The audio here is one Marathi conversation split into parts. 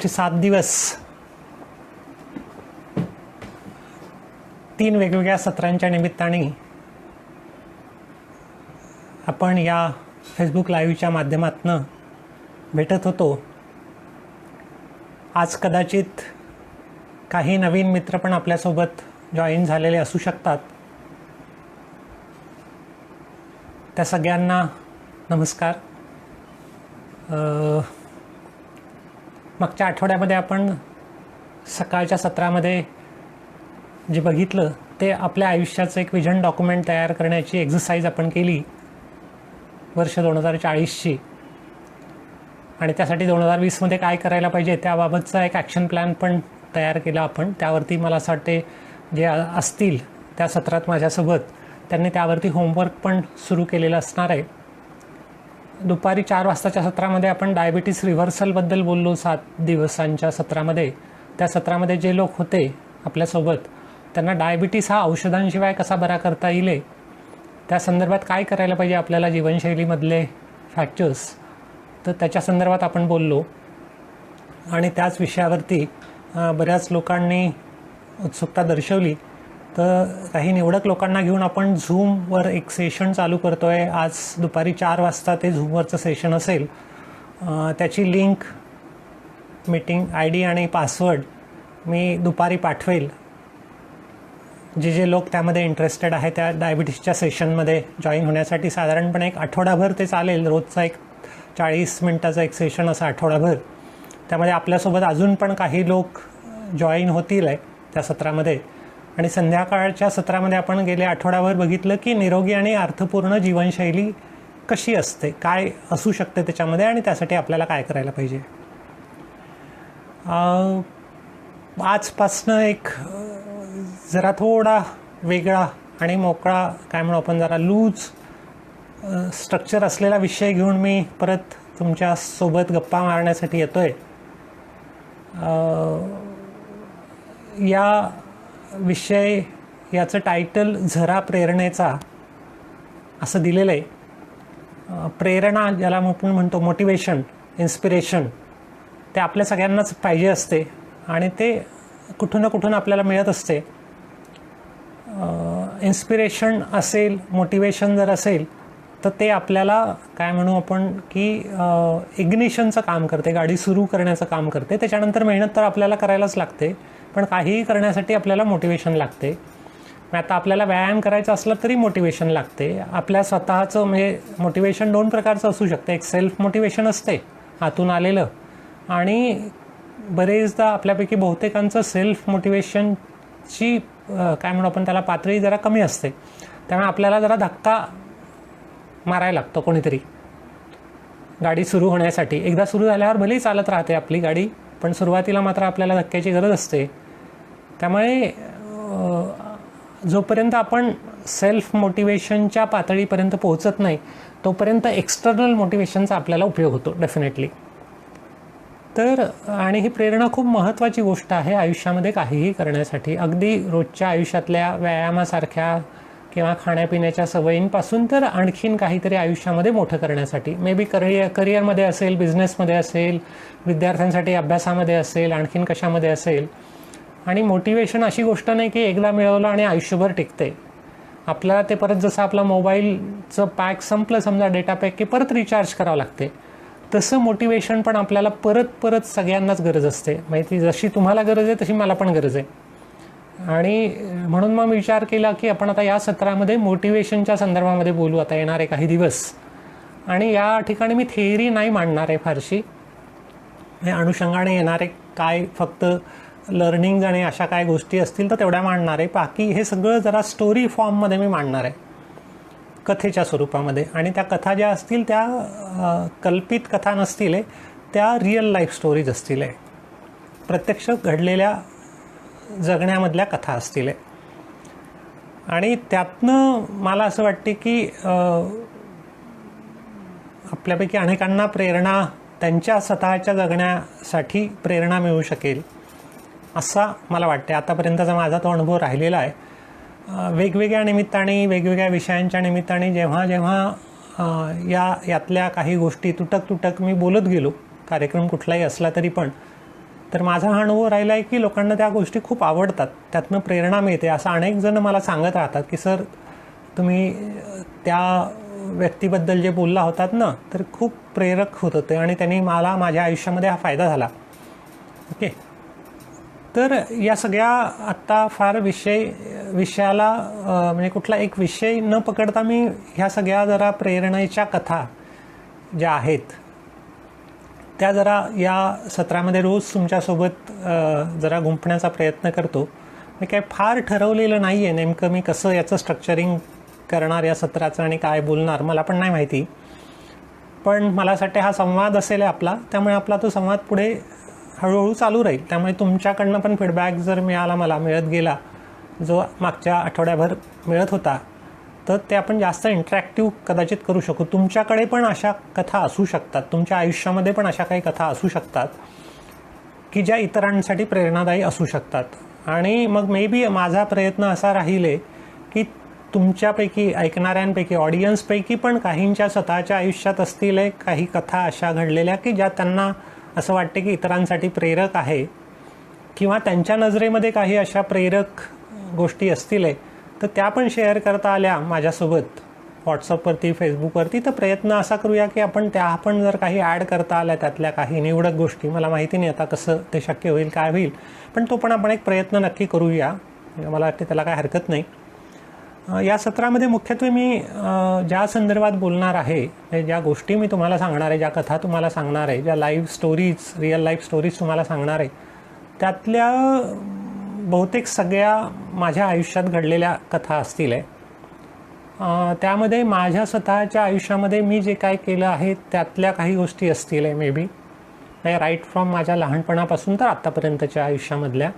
मागचे 7 दिवस 3 वेगवेगळ्या सत्रांच्या निमित्ताने आपण या फेसबुक लाईव्हच्या माध्यमातून भेटत होतो. आज कदाचित काही नवीन मित्र पण आपल्यासोबत जॉईन झालेले असू शकतात. त्या सगळ्यांना नमस्कार. मागच्या आठवड्यामध्ये आपण सकाळच्या सत्रामध्ये जे बघितलं ते आपल्या आयुष्याचं एक विजन डॉक्युमेंट तयार करण्याची एक्झरसाइज आपण केली वर्ष 2040ची, आणि त्यासाठी 2020मध्ये काय करायला पाहिजे त्याबाबतचा एक ॲक्शन प्लॅन पण तयार केला आपण. त्यावरती मला असं वाटते जे असतील त्या सत्रात माझ्यासोबत त्यांनी त्यावरती होमवर्क पण सुरू केलेलं असणार आहे. दुपारी 4 वाजताच्या सत्रामध्ये आपण डायबिटीस रिव्हर्सलबद्दल बोललो 7 दिवसांच्या सत्रामध्ये. त्या सत्रामध्ये जे लोक होते आपल्यासोबत त्यांना डायबिटीस हा औषधांशिवाय कसा बरा करता येईल, त्या संदर्भात काय करायला पाहिजे आपल्याला जीवनशैलीमधले फॅक्टर्स, तर त्याच्या संदर्भात आपण बोललो. आणि त्याच विषयावरती बऱ्याच लोकांनी उत्सुकता दर्शवली. तर काही निवडक लोकांना घेऊन आपण झूमवर एक सेशन चालू करतो आहे. आज दुपारी 4 वाजता ते झूमवरचं सेशन असेल. त्याची लिंक, मीटिंग ID आणि पासवर्ड मी दुपारी पाठवेल. जे लोक त्यामध्ये इंटरेस्टेड आहे त्या डायबिटीसच्या सेशनमध्ये जॉईन होण्यासाठी साधारणपणे एक आठवडाभर ते चालेल. रोजचा एक 40 मिनटाचा एक सेशन असा आठवडाभर. त्यामध्ये आपल्यासोबत अजून पण काही लोक जॉईन होतील आहे त्या सत्रामध्ये. आणि संध्याकाळच्या सत्रामध्ये आपण गेल्या आठवड्याभर बघितलं की निरोगी आणि अर्थपूर्ण जीवनशैली कशी असते, काय असू शकते त्याच्यामध्ये, आणि त्यासाठी आपल्याला काय करायला पाहिजे. आजपासनं एक जरा थोडा वेगळा आणि मोकळा, काय म्हणू आपण, जरा लूज स्ट्रक्चर असलेला विषय घेऊन मी परत तुमच्यासोबत गप्पा मारण्यासाठी येतो आहे. या विषय याचं टायटल झरा प्रेरणेचा असं दिलेलं आहे. प्रेरणा ज्याला आपण म्हणतो, मोटिवेशन, इन्स्पिरेशन, ते आपल्या सगळ्यांनाच पाहिजे असते आणि ते कुठून ना कुठून आपल्याला मिळत असते. इन्स्पिरेशन असेल, मोटिवेशन जर असेल तर ते आपल्याला काय म्हणू आपण की इग्निशनचं काम करते, गाडी सुरू करण्याचं काम करते. त्याच्यानंतर मेहनत तर आपल्याला करायलाच लागते, पण काहीही करण्यासाठी आपल्याला मोटिवेशन लागते. आता आपल्याला व्यायाम करायचा असला तरी मोटिवेशन लागते. आपल्या स्वतःचं म्हणजे मोटिवेशन 2 प्रकारचं असू शकतं. एक सेल्फ मोटिवेशन असते आतून आलेलं, आणि बरेचदा आपल्यापैकी बहुतेकांचं सेल्फ मोटिवेशनची काय म्हणू आपण त्याला पातळी जरा कमी असते. त्यामुळे आपल्याला जरा धक्का मारायला लागतो कोणीतरी गाडी सुरू होण्यासाठी. एकदा सुरू झाल्यावर भलेही चालत राहते आपली गाडी, पण सुरुवातीला मात्र आपल्याला धक्क्याची गरज असते. त्यामुळे जोपर्यंत आपण सेल्फ मोटिवेशनच्या पातळीपर्यंत पोहोचत नाही तोपर्यंत एक्सटर्नल मोटिवेशनचा आपल्याला उपयोग होतो डेफिनेटली. तर आणि ही प्रेरणा खूप महत्त्वाची गोष्ट आहे आयुष्यामध्ये काहीही करण्यासाठी. अगदी रोजच्या आयुष्यातल्या व्यायामासारख्या किंवा खाण्यापिण्याच्या सवयींपासून तर आणखीन काहीतरी आयुष्यामध्ये मोठं करण्यासाठी. मे बी करिअरमध्ये असेल, बिझनेसमध्ये असेल, विद्यार्थ्यांसाठी अभ्यासामध्ये असेल, आणखीन कशामध्ये असेल. आणि मोटिवेशन अशी गोष्ट नाही की एकदा मिळवलं आणि आयुष्यभर टिकते. आपल्याला ते परत जसं आपलं मोबाईलचं पॅक संपलं समजा, डेटा पॅक, की परत रिचार्ज करावं लागते. तसं मोटिवेशन पण आपल्याला परत परत सगळ्यांनाच गरज असते. माहिती, जशी तुम्हाला गरज आहे तशी मला पण गरज आहे. आणि म्हणून मग विचार केला की आपण आता या सत्रामध्ये मोटिवेशनच्या संदर्भामध्ये बोलू आता येणारे काही दिवस. आणि या ठिकाणी मी थिअरी नाही मांडणार आहे फारशी. हे अनुषंगाने येणारे काय फक्त लर्निंग आणि अशा काय गोष्टी असतील तर तेवढ्या मांडणार आहे. बाकी हे सगळं जरा स्टोरी फॉर्ममध्ये मी मांडणार आहे, कथेच्या स्वरूपामध्ये. आणि त्या कथा ज्या असतील त्या कल्पित कथा नसतील, त्या रिअल लाईफ स्टोरीज असतील, प्रत्यक्ष घडलेल्या जगण्यामधल्या कथा असतील. आणि त्यातनं मला असं वाटते की आपल्यापैकी अनेकांना प्रेरणा, त्यांच्या स्वतःच्या जगण्यासाठी प्रेरणा मिळू शकेल असा मला वाटते. आतापर्यंतचा माझा तो अनुभव राहिलेला आहे. वेगवेगळ्या निमित्ताने, वेगवेगळ्या विषयांच्या निमित्ताने जेव्हा जेव्हा यातल्या काही गोष्टी तुटक मी बोलत गेलो, कार्यक्रम कुठलाही असला तरी पण, तर माझा हा अनुभव राहिला आहे की लोकांना त्या गोष्टी खूप आवडतात, त्यातनं प्रेरणा मिळते. असं अनेक जण मला सांगत राहतात की सर तुम्ही त्या व्यक्तीबद्दल जे बोलला होतात ना, तर खूप प्रेरक होत होते आणि त्यांनी मला माझ्या आयुष्यामध्ये हा फायदा झाला. ओके, तर या सगळ्या आत्ता फार विषयाला म्हणजे कुठला एक विषय न पकडता मी ह्या सगळ्या जरा प्रेरणेच्या कथा ज्या आहेत त्या जरा या सत्रामध्ये रोज तुमच्यासोबत जरा गुंफण्याचा प्रयत्न करतो. मी काय फार ठरवलेलं नाही आहे नेमकं मी कसं याचं स्ट्रक्चरिंग करणार या सत्राचं आणि काय बोलणार, मला पण नाही माहिती. पण मला असं वाटतं हा संवाद असेल आपला, त्यामुळे आपला तो संवाद पुढे हळूहळू चालू राहील. त्यामुळे तुमच्याकडनं पण फीडबॅक जर मला मिळत गेला, जो मागच्या आठवड्याभर मिळत होता, तर ते आपण जास्त इंटरॅक्टिव्ह कदाचित करू शकू. तुमच्याकडे पण अशा कथा असू शकतात, तुमच्या आयुष्यामध्ये पण अशा काही कथा असू शकतात की ज्या इतरांसाठी प्रेरणादायी असू शकतात. आणि मग मे बी माझा प्रयत्न असा राहील की तुमच्यापैकी ऐकणाऱ्यांपैकी ऑडियन्सपैकी पण काहींच्या स्वतःच्या आयुष्यात असतील काही कथा अशा घडलेल्या की ज्या त्यांना असं वाटते की इतरांसाठी प्रेरक आहे, किंवा त्यांच्या नजरेमध्ये काही अशा प्रेरक गोष्टी असतील तर त्या पण शेअर करता आल्या माझ्यासोबत व्हॉट्सअपवरती, फेसबुकवरती. तर प्रयत्न असा करूया की आपण त्या पण जर काही ॲड करता आल्या त्यातल्या काही निवडक गोष्टी, मला माहिती नाही आता कसं ते शक्य होईल काय होईल, पण तो पण आपण एक प्रयत्न नक्की करूया. मला वाटते त्याला काय हरकत नाही. या सत्रामध्ये मुख्यत्वे मी ज्या संदर्भात बोलणार आहे, ज्या गोष्टी मी तुम्हाला सांगणार आहे, ज्या कथा तुम्हाला सांगणार आहे, ज्या live stories, real life stories तुम्हाला सांगणार आहे, त्यातल्या बहुतेक सगळ्या माझ्या आयुष्यात घडलेल्या कथा असतील. त्यामध्ये माझ्या स्वतःच्या आयुष्यामध्ये मी जे काय केलं आहे त्यातल्या काही गोष्टी असतील मे बी, राईट फ्रॉम माझ्या लहानपणापासून तर आत्तापर्यंतच्या आयुष्यामधल्या.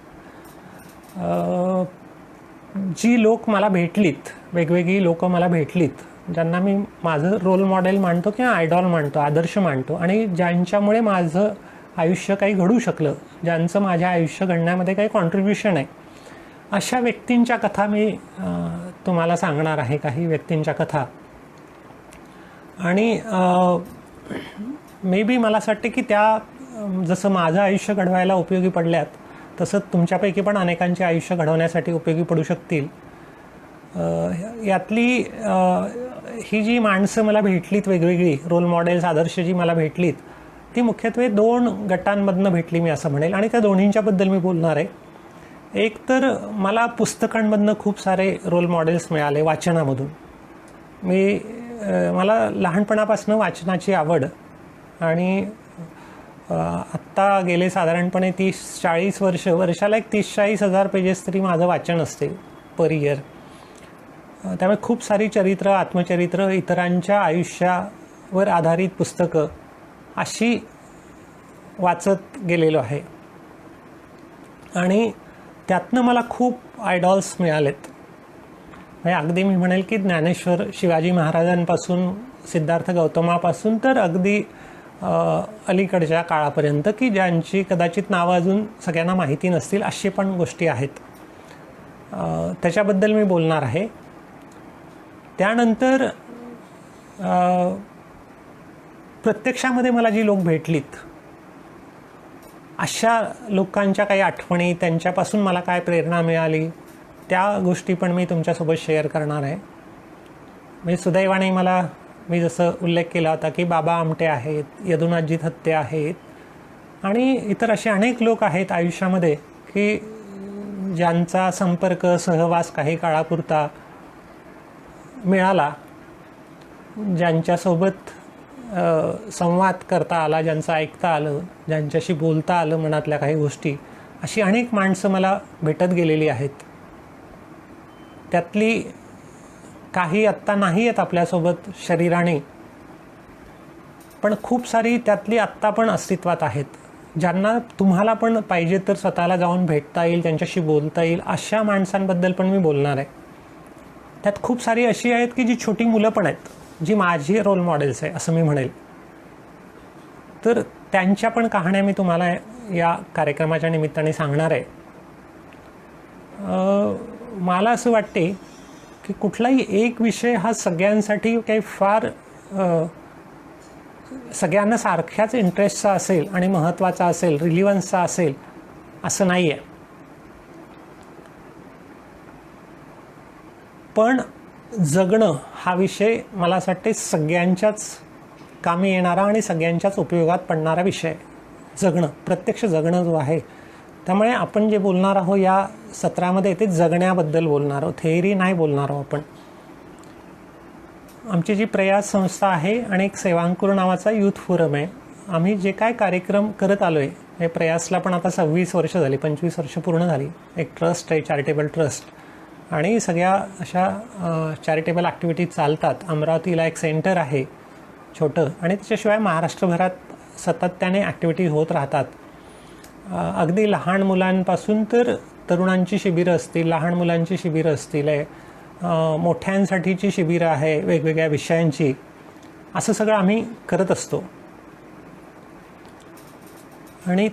जी लोक मला भेटलीत, वेगवेगळी लोकं मला भेटलीत, ज्यांना मी माझं रोल मॉडेल मानतो किंवा आयडॉल मानतो, आदर्श मानतो, आणि ज्यांच्यामुळे माझं आयुष्य काही घडू शकलं, ज्यांचं माझ्या आयुष्य घडण्यामध्ये काही कॉन्ट्रीब्युशन आहे, अशा व्यक्तींच्या कथा मी तुम्हाला सांगणार आहे. काही व्यक्तींच्या कथा. आणि मे बी मला असं वाटते की त्या जसं माझं आयुष्य घडवायला उपयोगी पडल्यात, तसं तुमच्यापैकी पण अनेकांचे आयुष्य घडवण्यासाठी उपयोगी पडू शकतील. यातली ही जी माणसं मला भेटलीत, वेगवेगळी रोल मॉडेल्स, आदर्श जी मला भेटलीत, ती मुख्यत्वे 2 गटांमधनं भेटली मी असं म्हणेल, आणि त्या दोन्हींच्याबद्दल मी बोलणार आहे. एक तर मला पुस्तकांमधनं खूप सारे रोल मॉडेल्स मिळाले, वाचनामधून. मला लहानपणापासून वाचनाची आवड, आणि आत्ता गेले साधारणपणे 30-40 वर्षाला एक 30-40 हजार पेजेस तरी माझं वाचन असते पर इयर. त्यामुळे खूप सारी चरित्र, आत्मचरित्र, इतरांच्या आयुष्यावर आधारित पुस्तकं अशी वाचत गेलेलो आहे. आणि त्यातनं मला खूप आयडॉल्स मिळालेत. म्हणजे अगदी मी म्हणेल की ज्ञानेश्वर, शिवाजी महाराजांपासून, सिद्धार्थ गौतमापासून तर अगदी अलीकडच्या काळापर्यंत, की ज्यांची कदाचित नावं अजून सगळ्यांना माहिती नसतील, अशी पण गोष्टी आहेत. त्याच्याबद्दल मी बोलणार आहे. त्यानंतर प्रत्यक्षामध्ये मला जी लोक भेटलीत, अशा लोकांच्या काही आठवणी, त्यांच्यापासून मला काय प्रेरणा मिळाली, त्या गोष्टी पण मी तुमच्यासोबत शेअर करणार आहे. म्हणजे सुदैवाने मी जसं उल्लेख केला होता की बाबा आमटे आहेत, यदुनाथजी थत्ते आहेत, आणि इतर असे अनेक लोक आहेत आयुष्यामध्ये की ज्यांचा संपर्क, सहवास काही काळापुरता मिळाला, ज्यांच्यासोबत संवाद करता आला, ज्यांचं ऐकता आलं, ज्यांच्याशी बोलता आलं मनातल्या काही गोष्टी, अशी अनेक माणसं मला भेटत गेलेली आहेत. त्यातली काही आत्ता नाही आहेत आपल्यासोबत शरीराने, पण खूप सारी त्यातली आत्ता पण अस्तित्वात आहेत, ज्यांना तुम्हाला पण पाहिजे तर स्वतःला जाऊन भेटता येईल, त्यांच्याशी बोलता येईल, अशा माणसांबद्दल पण मी बोलणार आहे. त्यात खूप सारी अशी आहेत की जी छोटी मुलं पण आहेत, जी माझी रोल मॉडेल्स आहे असं मी म्हणेल. तर त्यांच्या पण कहाण्या मी तुम्हाला या कार्यक्रमाच्या निमित्ताने सांगणार आहे. मला असं वाटते की कुठलाही एक विषय हा सगळ्यांसाठी काही फार सगळ्यांना सारख्याच इंटरेस्टचा असेल आणि महत्त्वाचा असेल, रिलिव्हन्सचा असेल असं नाही आहे. पण जगणं हा विषय मला असं वाटते सगळ्यांच्याच कामी येणारा आणि सगळ्यांच्याच उपयोगात पडणारा विषय. जगणं, प्रत्यक्ष जगणं जो आहे, त्यामुळे आपण जे बोलणार आहोत या सत्रामध्ये ते जगण्याबद्दल बोलणार आहोत, थेअरी नाही बोलणार आहोत आपण. आमची जी प्रयास संस्था आहे आणि एक सेवांकुर नावाचा यूथ फोरम आहे. आम्ही जे काय कार्यक्रम करत आलो आहे, हे प्रयासला पण आता 26 वर्ष झाली, 25 वर्ष पूर्ण झाली. एक ट्रस्ट आहे, चॅरिटेबल ट्रस्ट, आणि सगळ्या अशा चॅरिटेबल ॲक्टिव्हिटीज चालतात. अमरावतीला एक सेंटर आहे छोटं, आणि त्याच्याशिवाय महाराष्ट्रभरात सातत्याने ॲक्टिव्हिटी होत राहतात. अगदी लहान मुलांपासून तर तरुणांची शिबिरं असतील, लहान मुलांची शिबिरं असतील, मोठ्यांसाठीची शिबिरं आहे वेगवेगळ्या विषयांची, असं सगळं आम्ही करत असतो. आणि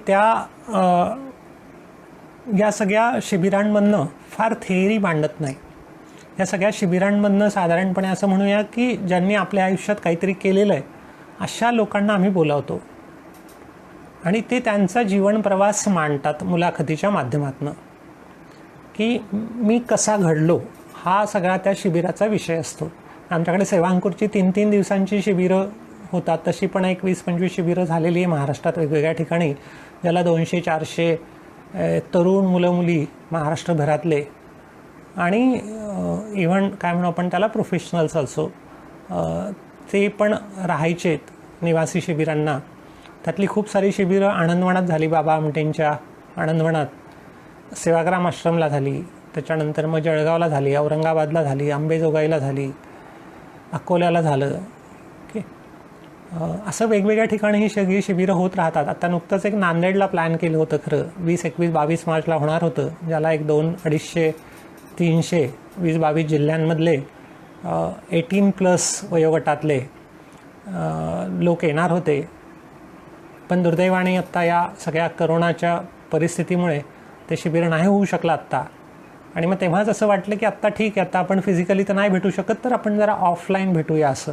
या सगळ्या शिबिरांमधनं फार थेअरी मांडत नाही. या सगळ्या शिबिरांमधनं साधारणपणे असं म्हणूया की ज्यांनी आपल्या आयुष्यात काहीतरी केलेलं आहे अशा लोकांना आम्ही बोलावतो, आणि ते त्यांचा जीवन प्रवास मांडतात मुलाखतीच्या माध्यमातून, की मी कसा घडलो, हा सगळा त्या शिबिराचा विषय असतो. आमच्याकडे सेवांकुरची 3-3 दिवसांची शिबिरं होतात. तशी पण एक 20-25 शिबिरं झालेली आहे महाराष्ट्रात वेगवेगळ्या ठिकाणी, ज्याला 200-400 तरुण मुलं मुली महाराष्ट्रभरातले, आणि इव्हन काय म्हणू आपण त्याला प्रोफेशनल्स ऑल्सो, ते पण राहायचेत निवासी शिबिरांना. त्यातली खूप सारी शिबिरं आनंदवनात झाली, बाबा आमटेंच्या आनंदवनात, सेवाग्राम आश्रमला झाली, त्याच्यानंतर मग जळगावला झाली, औरंगाबादला झाली, अंबेजोगाईला झाली, अकोल्याला झालं. ओके, असं वेगवेगळ्या ठिकाणी ही सगळी शिबिरं होत राहतात. आता नुकतंच एक नांदेडला प्लॅन केलं होतं खरं, 20, 21, 22 मार्चला होणार होतं, ज्याला एक 200, 250, 300 20-22 जिल्ह्यांमधले 18+ वयोगटातले लोक येणार होते. पण दुर्दैवाने आत्ता या सगळ्या करोनाच्या परिस्थितीमुळे ते शिबिर नाही होऊ शकलं आत्ता. आणि मग तेव्हाच असं वाटलं की आत्ता ठीक आहे, आता आपण फिजिकली तर नाही भेटू शकत, तर आपण जरा ऑफलाईन भेटूया. असं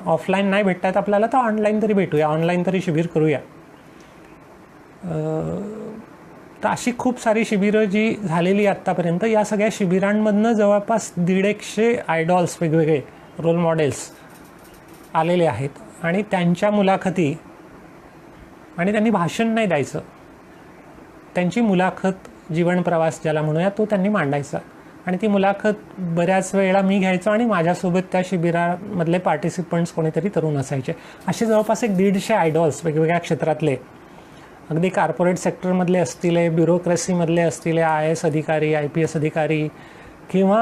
ऑफलाईन नाही भेटता येत आपल्याला तर ऑनलाईन तरी भेटूया, ऑनलाईन तरी शिबिर करूया. तर अशी खूप सारी शिबिरं जी झालेली आत्तापर्यंत, या सगळ्या शिबिरांमधनं जवळपास 150 आयडॉल्स, वेगवेगळे रोल मॉडेल्स आलेले आहेत, आणि त्यांच्या मुलाखती, आणि त्यांनी भाषण नाही द्यायचं, त्यांची मुलाखत, जीवन प्रवास ज्याला म्हणूया, तो त्यांनी मांडायचा. आणि ती मुलाखत बऱ्याच वेळा मी घ्यायचो, आणि माझ्यासोबत त्या शिबिरामधले पार्टिसिपंट्स कोणीतरी तरुण असायचे. असे जवळपास एक 150 आयडॉल्स वेगवेगळ्या क्षेत्रातले, अगदी कॉर्पोरेट सेक्टरमधले असतील, ब्युरोक्रेसीमधले असतील, IAS अधिकारी, IPS अधिकारी, किंवा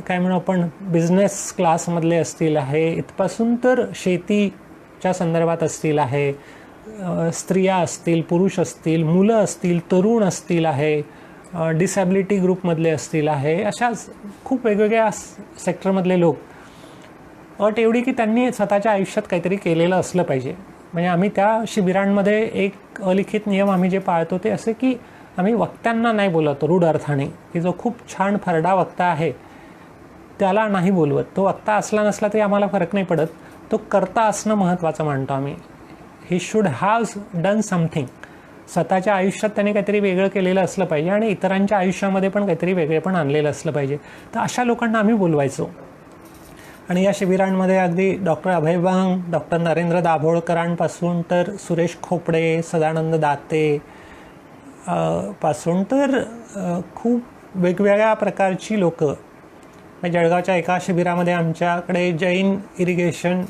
काय म्हणू आपण बिझनेस क्लासमधले असतील आहे, इथपासून तर शेतीच्या संदर्भात असतील आहे, स्त्रिया असतील, पुरुष असतील, मुलं असतील, तरुण असतील आहे, डिसॅबिलिटी ग्रुपमधले असतील आहे, अशा खूप वेगवेगळ्या सेक्टरमधले लोक. अट एवढी की त्यांनी स्वतःच्या आयुष्यात काहीतरी केलेलं असलं पाहिजे. म्हणजे आम्ही त्या शिबिरांमध्ये एक अलिखित नियम आम्ही जे पाळतो ते असे की आम्ही वक्त्यांना नाही बोलवतो रूढ अर्थाने, की जो खूप छान फरडा वक्ता आहे त्याला नाही बोलवत. तो वक्ता असला नसला तरी आम्हाला फरक नाही पडत, तो करता असणं महत्त्वाचं मानतो आम्ही. He should have done something. स्वतःच्या आयुष्यात त्याने काहीतरी वेगळं केलेलं असलं पाहिजे, आणि इतरांच्या आयुष्यामध्ये पण काहीतरी वेगळेपण आणलेलं असलं पाहिजे. तर अशा लोकांना आम्ही बोलवायचो. आणि या शिबिरांमध्ये अगदी डॉक्टर अभय बंग, डॉक्टर नरेंद्र दाभोळकरांपासून तर सुरेश खोपडे, सदानंद दाते पासून तर खूप वेगवेगळ्या प्रकारची लोकं. जळगावच्या एका शिबिरामध्ये आमच्याकडे जैन इरिगेशन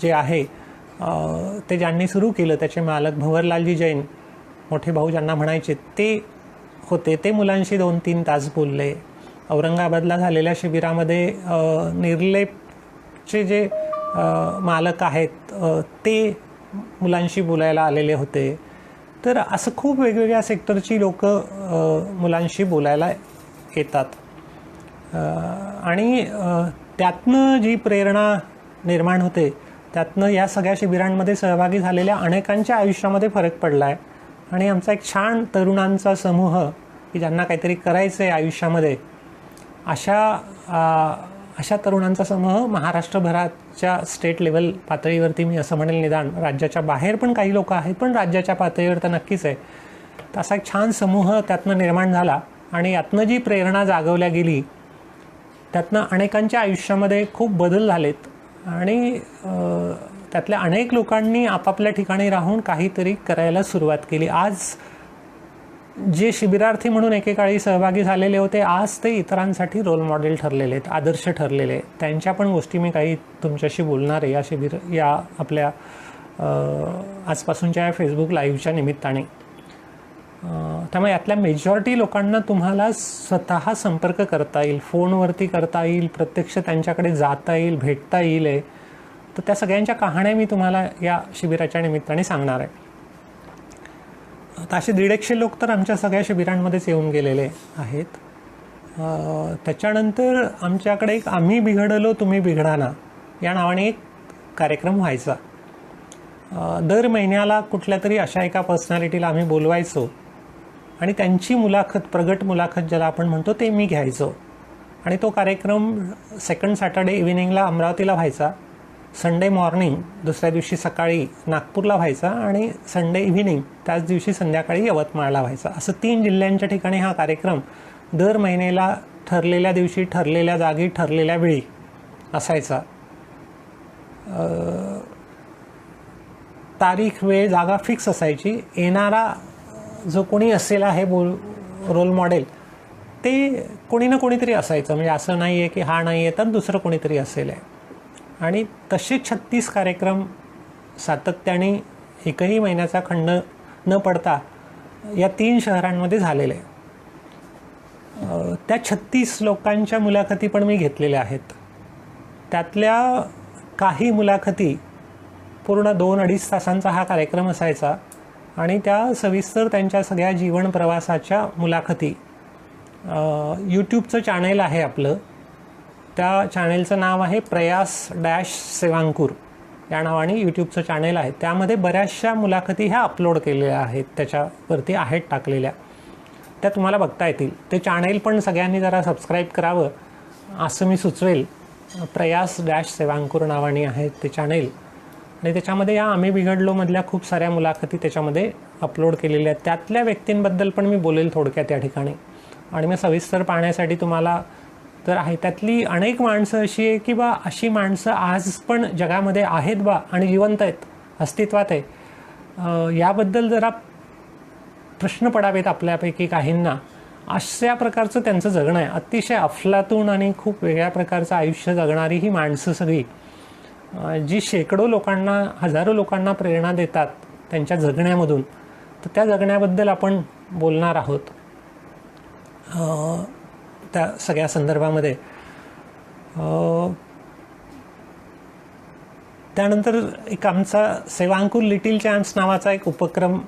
जे आहे ते ज्यांनी सुरू केलं, त्याचे मालक भंवरलालजी जैन, मोठे भाऊ ज्यांना म्हणायचे, ते होते. ते मुलांशी 2-3 तास बोलले. औरंगाबादला झालेल्या शिबिरामध्ये निर्लेपचे जे मालक आहेत ते मुलांशी बोलायला आलेले होते. तर असं खूप वेगवेगळ्या सेक्टरची लोक मुलांशी बोलायला येतात. आणि त्यातनं जी प्रेरणा निर्माण होते, त्यातनं या सगळ्या शिबिरांमध्ये सहभागी झालेल्या अनेकांच्या आयुष्यामध्ये फरक पडला आहे. आणि आमचा एक छान तरुणांचा समूह की ज्यांना काहीतरी करायचं आहे आयुष्यामध्ये, अशा अशा तरुणांचा समूह महाराष्ट्रभराच्या स्टेट लेवल पातळीवरती, मी असं म्हणेल निदान राज्याच्या बाहेर पण काही लोक आहेत, पण राज्याच्या पातळीवर तर नक्कीच आहे. तर असा एक छान समूह त्यातनं निर्माण झाला आणि यातनं जी प्रेरणा जागवल्या गेली त्यातनं अनेकांच्या आयुष्यामध्ये खूप बदल झालेत आणि त्यातल्या अनेक लोकांनी आपापल्या ठिकाणी राहून काहीतरी करायला सुरुवात केली. आज जे शिबिरार्थी म्हणून एकेकाळी सहभागी झालेले होते, आज ते इतरांसाठी रोल मॉडेल ठरलेले आहेत, आदर्श ठरलेले आहेत. त्यांच्या पण गोष्टी मी काही तुमच्याशी बोलणार आहे या आपल्या आजपासूनच्या या फेसबुक लाईव्हच्या निमित्ताने. त्यामुळे यातल्या मेजॉरिटी लोकांना तुम्हाला स्वतः संपर्क करता येईल, फोनवरती करता येईल, प्रत्यक्ष त्यांच्याकडे जाता येईल, भेटता येईल आहे. तर त्या सगळ्यांच्या कहाण्या मी तुम्हाला या शिबिराच्या निमित्ताने सांगणार आहे. तर असे 150 लोक तर आमच्या सगळ्या शिबिरांमध्येच येऊन गेलेले आहेत. त्याच्यानंतर आमच्याकडे एक आम्ही बिघडलो तुम्ही बिघडा ना या नावाने एक कार्यक्रम व्हायचा. दर महिन्याला कुठल्या तरी अशा एका पर्सनॅलिटीला आम्ही बोलवायचो आणि त्यांची मुलाखत, प्रगट मुलाखत ज्याला आपण म्हणतो, ते मी घ्यायचो. आणि तो कार्यक्रम सेकंड सॅटर्डे इव्हिनिंगला अमरावतीला व्हायचा, संडे मॉर्निंग दुसऱ्या दिवशी सकाळी नागपूरला व्हायचा आणि संडे इव्हिनिंग त्याच दिवशी संध्याकाळी यवतमाळला व्हायचा. असं 3 जिल्ह्यांच्या ठिकाणी हा कार्यक्रम दर महिन्याला ठरलेल्या दिवशी, ठरलेल्या जागी, ठरलेल्या वेळी असायचा. तारीख, वेळ, जागा फिक्स असायची. येणारा जो कोणी असेल आहे रोल मॉडेल, ते कोणी ना कोणीतरी असायचं. म्हणजे असं नाही आहे की हा नाही आहे तर दुसरं कोणीतरी असेल आहे. आणि तसे 36 कार्यक्रम सातत्याने एकही महिन्याचा खंड न पडता या 3 शहरांमध्ये झालेले. त्या 36 लोकांच्या मुलाखती पण मी घेतलेल्या आहेत. त्यातल्या काही मुलाखती पूर्ण 2-2.5 तासांचा हा कार्यक्रम असायचा आणि त्या सविस्तर त्यांच्या सगळ्या जीवन प्रवासाच्या मुलाखती. यूट्यूबचं चॅनेल आहे आपलं, त्या चॅनेलचं नाव आहे प्रयास-सेवांकूर या नावाने यूट्यूबचं चॅनेल आहे. त्यामध्ये बऱ्याचशा मुलाखती ह्या अपलोड केलेल्या आहेत, त्याच्यावरती आहेत टाकलेल्या, त्या तुम्हाला बघता येतील. ते चॅनेल पण सगळ्यांनी जरा सबस्क्राईब करावं असं मी सुचवेल. प्रयास-सेवांकूर नावाने आहे ते चॅनेल आणि त्याच्यामध्ये या आम्ही बिघडलोमधल्या खूप साऱ्या मुलाखती त्याच्यामध्ये अपलोड केलेल्या आहेत. त्यातल्या व्यक्तींबद्दल पण मी बोलेल थोडक्यात या ठिकाणी. आणि मग सविस्तर पाहण्यासाठी तुम्हाला तर आहे. त्यातली अनेक माणसं अशी आहे की बा अशी माणसं आज पण जगामध्ये आहेत बा आणि जिवंत आहेत, अस्तित्वात आहे. याबद्दल जरा प्रश्न पडावेत आपल्यापैकी काहींना. अशा प्रकारचं त्यांचं जगणं आहे. अतिशय अफलातून आणि खूप वेगळ्या प्रकारचं आयुष्य जगणारी ही माणसं सगळी, जी शेकडो लोकांना, हजारो लोकांना प्रेरणा देतात त्यांच्या जगण्यामधून. तर त्या जगण्याबद्दल आपण बोलणार आहोत त्या सगळ्या संदर्भामध्ये. त्यानंतर एक आमचा सेवांकूर लिटिल चॅम्प्स नावाचा एक उपक्रम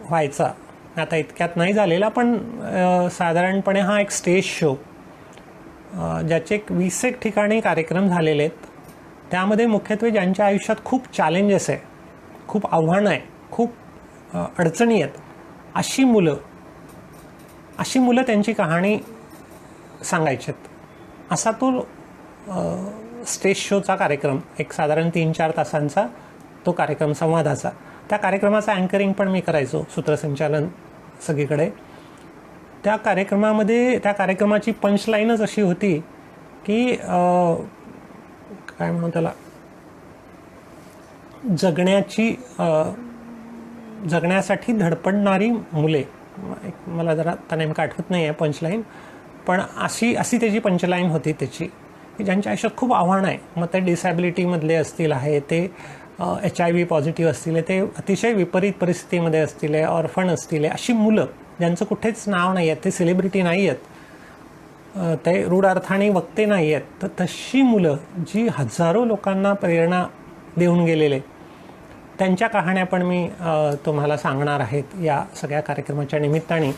व्हायचा. आता इतक्यात नाही झालेला, पण साधारणपणे हा एक स्टेज शो, ज्याचे 20 ठिकाणी कार्यक्रम झालेले आहेत. त्यामध्ये मुख्यत्वे ज्यांच्या आयुष्यात खूप चॅलेंजेस आहे, खूप आव्हानं आहे, खूप अडचणी आहेत, अशी मुलं त्यांची कहाणी सांगायचे आहेत. असा तो स्टेज शोचा कार्यक्रम, एक साधारण 3-4 तासांचा तो कार्यक्रम संवादाचा. त्या कार्यक्रमाचं अँकरिंग पण मी करायचो, सूत्रसंचालन सगळीकडे. त्या कार्यक्रमाची पंचलाईनच अशी होती की काय म्हणू त्याला, जगण्यासाठी धडपडणारी मुले. मला जरा आता नेमकं आठवत नाही आहे पंचलाईन, पण अशी त्याची पंचलाईन होती त्याची, की ज्यांच्या आयुष्यात खूप आव्हान आहे. मग ते डिसॅबिलिटीमधले असतील आहे, ते HIV पॉझिटिव्ह असतील, ते अतिशय विपरीत परिस्थितीमध्ये असतील, ऑर्फन असतील, अशी मुलं ज्यांचं कुठेच नाव नाही आहे, ते सेलिब्रिटी नाही आहेत, ते रूढ अर्थाने वक्ते नाही आहेत. तर तशी मुलं जी हजारो लोकांना प्रेरणा देऊन गेलेले, त्यांच्या कहाण्या पण मी तुम्हाला सांगणार आहेत या सगळ्या कार्यक्रमाच्या निमित्ताने.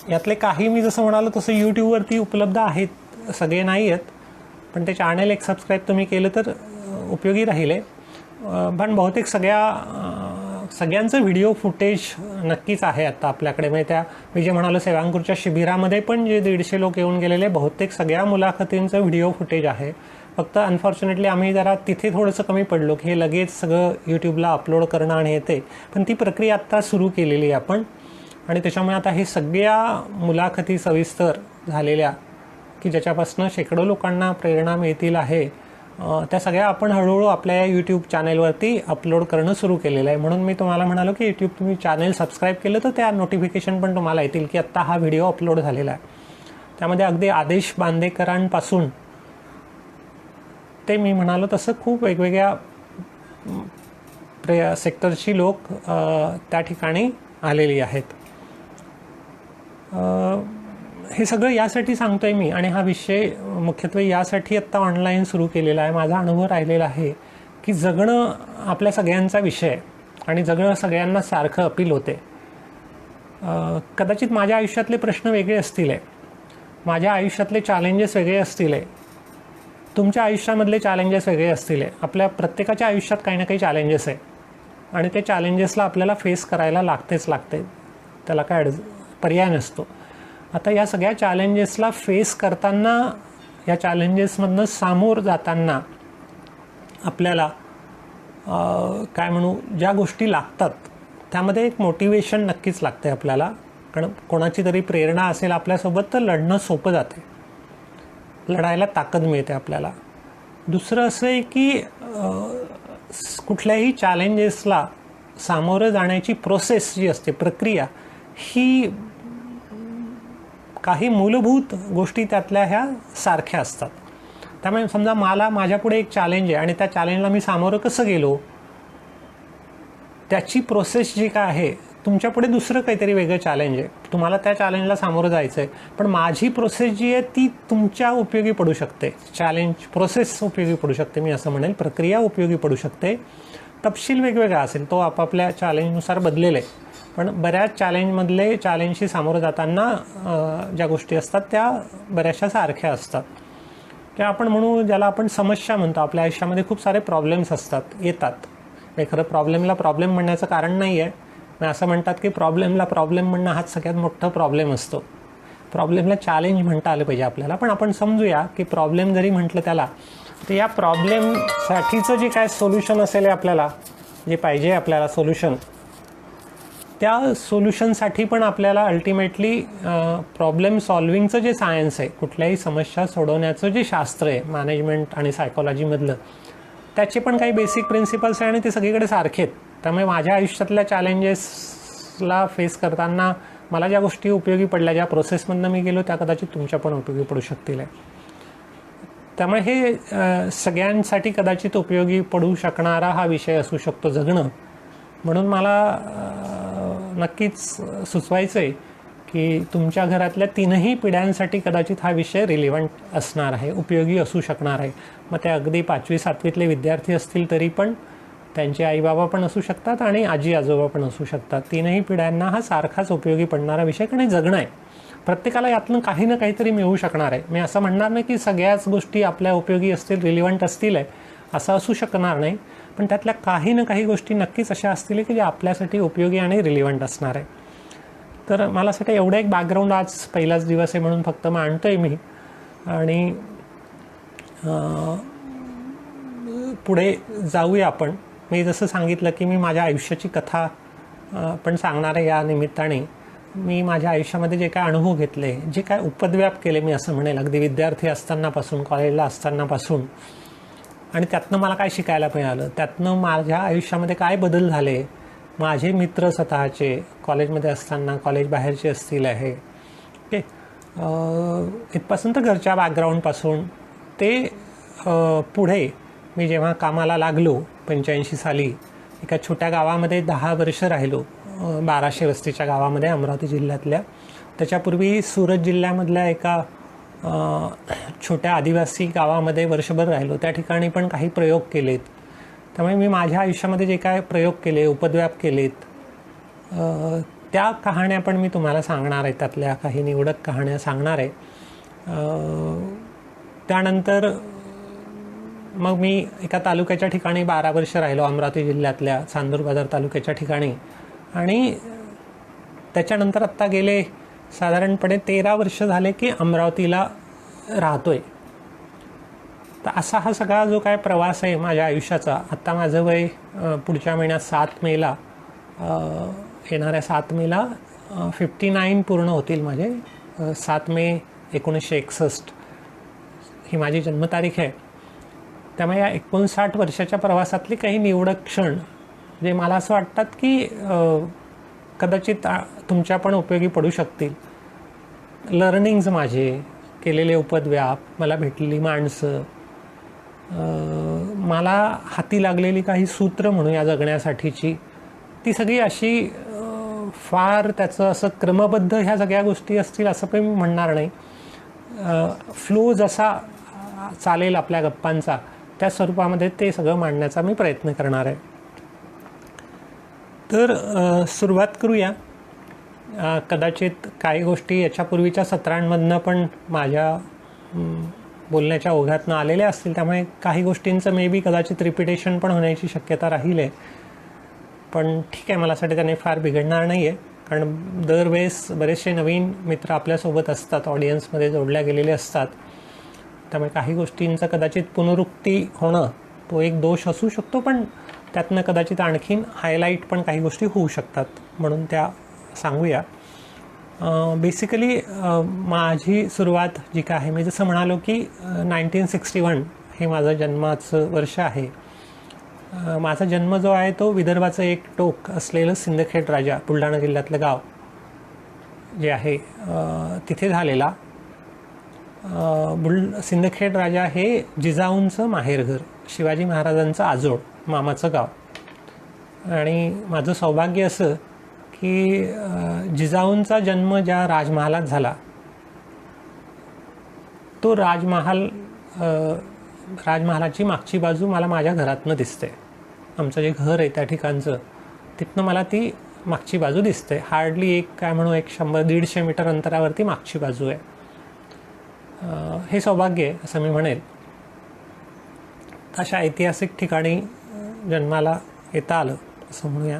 यातले काही मी जसं म्हणालो तसं यूट्यूबवरती उपलब्ध आहेत, सगळे नाही आहेत, पण ते चॅनल एक सबस्क्राईब तुम्ही केलं तर उपयोगी राहिले. पण बहुतेक सगळ्या सगळ्यांचं व्हिडिओ फुटेज नक्कीच आहे आता आपल्याकडे. म्हणजे त्या मी जे म्हणालो सेवांकूरच्या शिबिरामध्ये पण जे 150 लोक येऊन गेलेले बहुतेक सगळ्या मुलाखतींचं व्हिडिओ फुटेज आहे. फक्त अनफॉर्च्युनेटली आम्ही जरा तिथे थोडंसं कमी पडलो की हे लगेच सगळं यूट्यूबला अपलोड करणं आणि येते, पण ती प्रक्रिया आत्ता सुरू केलेली आहे आपण. आणि त्याच्यामुळे आता हे सगळ्या मुलाखती सविस्तर झालेल्या की ज्याच्यापासून शेकडो लोकांना प्रेरणा मिळतील आहे, त्या सगळ्या आपण हळूहळू आपल्या या यूट्यूब चॅनेलवरती अपलोड करणं सुरू केलेलं आहे. म्हणून मी तुम्हाला म्हणालो की यूट्यूब तुम्ही चॅनेल सबस्क्राईब केलं तर त्या नोटिफिकेशन पण तुम्हाला येतील की आत्ता हा व्हिडिओ अपलोड झालेला आहे. त्यामध्ये अगदी आदेश बांदेकरांपासून ते मी म्हणालो तसं खूप वेगवेगळ्या सेक्टरची लोक त्या ठिकाणी आलेली आहेत. हे सगळं यासाठी सांगतोय मी, आणि हा विषय मुख्यत्वे यासाठी आत्ता ऑनलाईन सुरू केलेला आहे. माझा अनुभव राहिलेला आहे की जगणं आपल्या सगळ्यांचा विषय आणि जगणं सगळ्यांना सारखं अपील होते. कदाचित माझ्या आयुष्यातले प्रश्न वेगळे असतील, माझ्या आयुष्यातले चॅलेंजेस वेगळे असतील, तुमच्या आयुष्यामधले चॅलेंजेस वेगळे असतील. आपल्या प्रत्येकाच्या आयुष्यात काही ना काही चॅलेंजेस आहे आणि ते चॅलेंजेसला आपल्याला फेस करायला लागते, त्याला काय पर्याय नसतो. आता या सगळ्या चॅलेंजेसला फेस करताना, या चॅलेंजेसमधनं सामोर जाताना आपल्याला काय म्हणू, ज्या गोष्टी लागतात त्यामध्ये एक मोटिवेशन नक्कीच लागते आपल्याला. कारण कोणाची तरी प्रेरणा असेल आपल्यासोबत तर लढणं सोपं जाते, लढायला ताकद मिळते आपल्याला. दुसरं असं आहे की कुठल्याही चॅलेंजेसला सामोरं जाण्याची प्रोसेस जी असते, प्रक्रिया, ही काही मूलभूत गोष्टी त्यातल्या ह्या सारख्या असतात. त्यामुळे समजा मला माझ्यापुढे एक चॅलेंज आहे आणि त्या चॅलेंजला मी सामोरं कसं गेलो, त्याची प्रोसेस जी काय आहे, तुमच्यापुढे दुसरं काहीतरी वेगळं चॅलेंज आहे, तुम्हाला त्या चॅलेंजला सामोरं जायचं आहे, पण माझी प्रोसेस जी आहे ती तुमच्या उपयोगी पडू शकते. चॅलेंज प्रोसेस उपयोगी पडू शकते, मी असं म्हणेल, प्रक्रिया उपयोगी पडू शकते. तपशील वेगवेगळा असेल, तो आपापल्या चॅलेंजनुसार बदलेला आहे, पण बऱ्याच चॅलेंजशी सामोरं जाताना ज्या गोष्टी असतात त्या बऱ्याचशा सारख्या असतात. किंवा आपण म्हणू ज्याला आपण समस्या म्हणतो, आपल्या आयुष्यामध्ये खूप सारे प्रॉब्लेम्स असतात, येतात. खरं प्रॉब्लेमला प्रॉब्लेम म्हणण्याचं कारण नाही आहे. असं म्हणतात की प्रॉब्लेमला प्रॉब्लेम म्हणणं हाच सगळ्यात मोठा प्रॉब्लेम असतो. प्रॉब्लेमला चॅलेंज म्हणता आलं पाहिजे आपल्याला. पण आपण समजूया की प्रॉब्लेम जरी म्हटलं त्याला, तर या प्रॉब्लेमसाठीचं जे काय सोल्युशन असेल आपल्याला, जे पाहिजे आपल्याला सोल्युशन, त्या सोल्युशनसाठी पण आपल्याला अल्टिमेटली प्रॉब्लेम सॉल्विंगचं जे सायन्स आहे, कुठल्याही समस्या सोडवण्याचं जे शास्त्र आहे मॅनेजमेंट आणि सायकोलॉजीमधलं, त्याचे पण काही बेसिक प्रिन्सिपल्स आहे आणि ते सगळीकडे सारखे आहेत. त्यामुळे माझ्या आयुष्यातल्या चॅलेंजेसला फेस करताना मला ज्या गोष्टी उपयोगी पडल्या, ज्या प्रोसेसमधनं मी गेलो, त्या कदाचित तुमच्या पण उपयोगी पडू शकतील. त्यामुळे हे सगळ्यांसाठी कदाचित उपयोगी पडू शकणारा हा विषय असू शकतो, जगणं. म्हणून मला नक्कीच सुचवायचं आहे की तुमच्या घरातल्या 3ही पिढ्यांसाठी कदाचित हा विषय रिलेव्हंट असणार आहे, उपयोगी असू शकणार आहे. मग ते अगदी 5वी-7वीतले विद्यार्थी असतील तरी पण, त्यांचे आईबाबा पण असू शकतात आणि आजी आजोबा पण असू शकतात. 3ही पिढ्यांना हा सारखाच उपयोगी पडणारा विषय, कारण जगणं आहे. प्रत्येकाला यातनं काही ना काहीतरी मिळू शकणार आहे. मी असं म्हणणार नाही की सगळ्याच गोष्टी आपल्या उपयोगी असतील, रिलेव्हंट असतील, असं असू शकणार नाही, पण त्यातल्या काही ना काही गोष्टी नक्कीच अशा असतील की ज्या आपल्यासाठी उपयोगी आणि रिलेव्हंट असणार आहे. तर मला असं काही एवढं एक बॅकग्राऊंड, आज पहिलाच दिवस आहे म्हणून फक्त मांडतोय मी. आणि पुढे जाऊया आपण. मी जसं सांगितलं की मी माझ्या आयुष्याची कथा पण सांगणार आहे. या निमित्ताने मी माझ्या आयुष्यामध्ये जे काय अनुभव घेतले, जे काय उपद्व्याप केले, मी असं म्हणेल, अगदी विद्यार्थी असतानापासून, कॉलेजला असतानापासून, आणि त्यातनं मला काय शिकायला मिळालं, त्यातनं माझ्या आयुष्यामध्ये काय बदल झाले, माझे मित्र स्वतःचे कॉलेजमध्ये असताना, कॉलेज बाहेरचे असतील आहे, ओके, इथपासून तर घरच्या बॅकग्राऊंडपासून ते पुढे मी जेव्हा कामाला लागलो 85 साली, एका छोट्या गावामध्ये 10 वर्ष राहिलो, 1200 वस्तीच्या गावामध्ये, अमरावती जिल्ह्यातल्या. त्याच्यापूर्वी सुरत जिल्ह्यामधल्या एका छोट्या आदिवासी गावामध्ये वर्षभर राहिलो. त्या ठिकाणी पण काही प्रयोग केलेत. त्यामुळे मी माझ्या आयुष्यामध्ये जे काय प्रयोग केले, उपद्व्याप केलेत, त्या कहाण्या पण मी तुम्हाला सांगणार आहे. त्यातल्या काही निवडक कहाण्या सांगणार आहे. त्यानंतर मग मी एका तालुक्याच्या ठिकाणी 12 वर्ष राहिलो, अमरावती जिल्ह्यातल्या चांदूर बाजार तालुक्याच्या ठिकाणी. आणि त्याच्यानंतर आत्ता गेले साधारणपणे 13 वर्ष झाले की अमरावतीला राहतोय. तर असा हा सगळा जो काय प्रवास आहे माझ्या आयुष्याचा. आत्ता माझं वय पुढच्या महिन्यात 7 मेला, येणाऱ्या 7 मेला 59 पूर्ण होतील माझे. 7 मे 1961 ही माझी जन्मतारीख आहे. त्यामुळे या 59 वर्षाच्या प्रवासातली काही निवडक क्षण जे मला असं वाटतात की कदाचित तुमच्या पण उपयोगी पडू शकतील. लर्निंग्ज माझे, केलेले उपद्व्याप, मला भेटलेली माणसं, मला हाती लागलेली काही सूत्र म्हणूया जगण्यासाठीची, ती सगळी अशी फार त्याचं असं क्रमबद्ध ह्या सगळ्या गोष्टी असतील असं पण मी म्हणणार नाही. फ्लो जसा चालेल आपल्या गप्पांचा त्या स्वरूपामध्ये ते सगळं मांडण्याचा मी प्रयत्न करणार आहे. तर सुरुवात करूया. कदाचित काही गोष्टी याच्यापूर्वीच्या सत्रांमधनं पण माझ्या बोलण्याच्या ओघातनं आलेल्या असतील, त्यामुळे काही गोष्टींचं मे बी कदाचित रिपिटेशन पण होण्याची शक्यता राहील आहे. पण ठीक आहे, मला असं त्याने फार बिघडणार नाही आहे, कारण दरवेळेस बरेचसे नवीन मित्र आपल्यासोबत असतात, ऑडियन्समध्ये जोडल्या गेलेले असतात. त्यामुळे काही गोष्टींचं कदाचित पुनरुक्ती होणं तो एक दोष असू शकतो, पण त्यातनं कदाचित आणखीन हायलाईट पण काही गोष्टी होऊ शकतात, म्हणून त्या सांगूया. बेसिकली माझी सुरुवात जी काय आहे, मी जसं म्हणालो की 1961 हे माझं जन्माचं वर्ष आहे. माझा जन्म जो आहे तो विदर्भाचं एक टोक असलेलं सिंदखेड राजा, बुलढाणा जिल्ह्यातलं गाव जे आहे तिथे झालेला. सिंदखेड राजा हे जिजाऊंचं माहेरघर, शिवाजी महाराजांचं आजोळ, मामाचं गाव. आणि माझं सौभाग्य असं की जिजाऊंचा जन्म ज्या राजमहालात झाला तो राजमहालाची मागची बाजू मला माझ्या घरातनं दिसते. आमचं जे घर आहे त्या ठिकाणचं तिथनं मला ती मागची बाजू दिसते. हार्डली एक काय म्हणू 100-150 मीटर अंतरावरती मागची बाजू आहे. हे सौभाग्य आहे असं मी म्हणेल. अशा ऐतिहासिक ठिकाणी जन्माला येता आलं असं म्हणूया.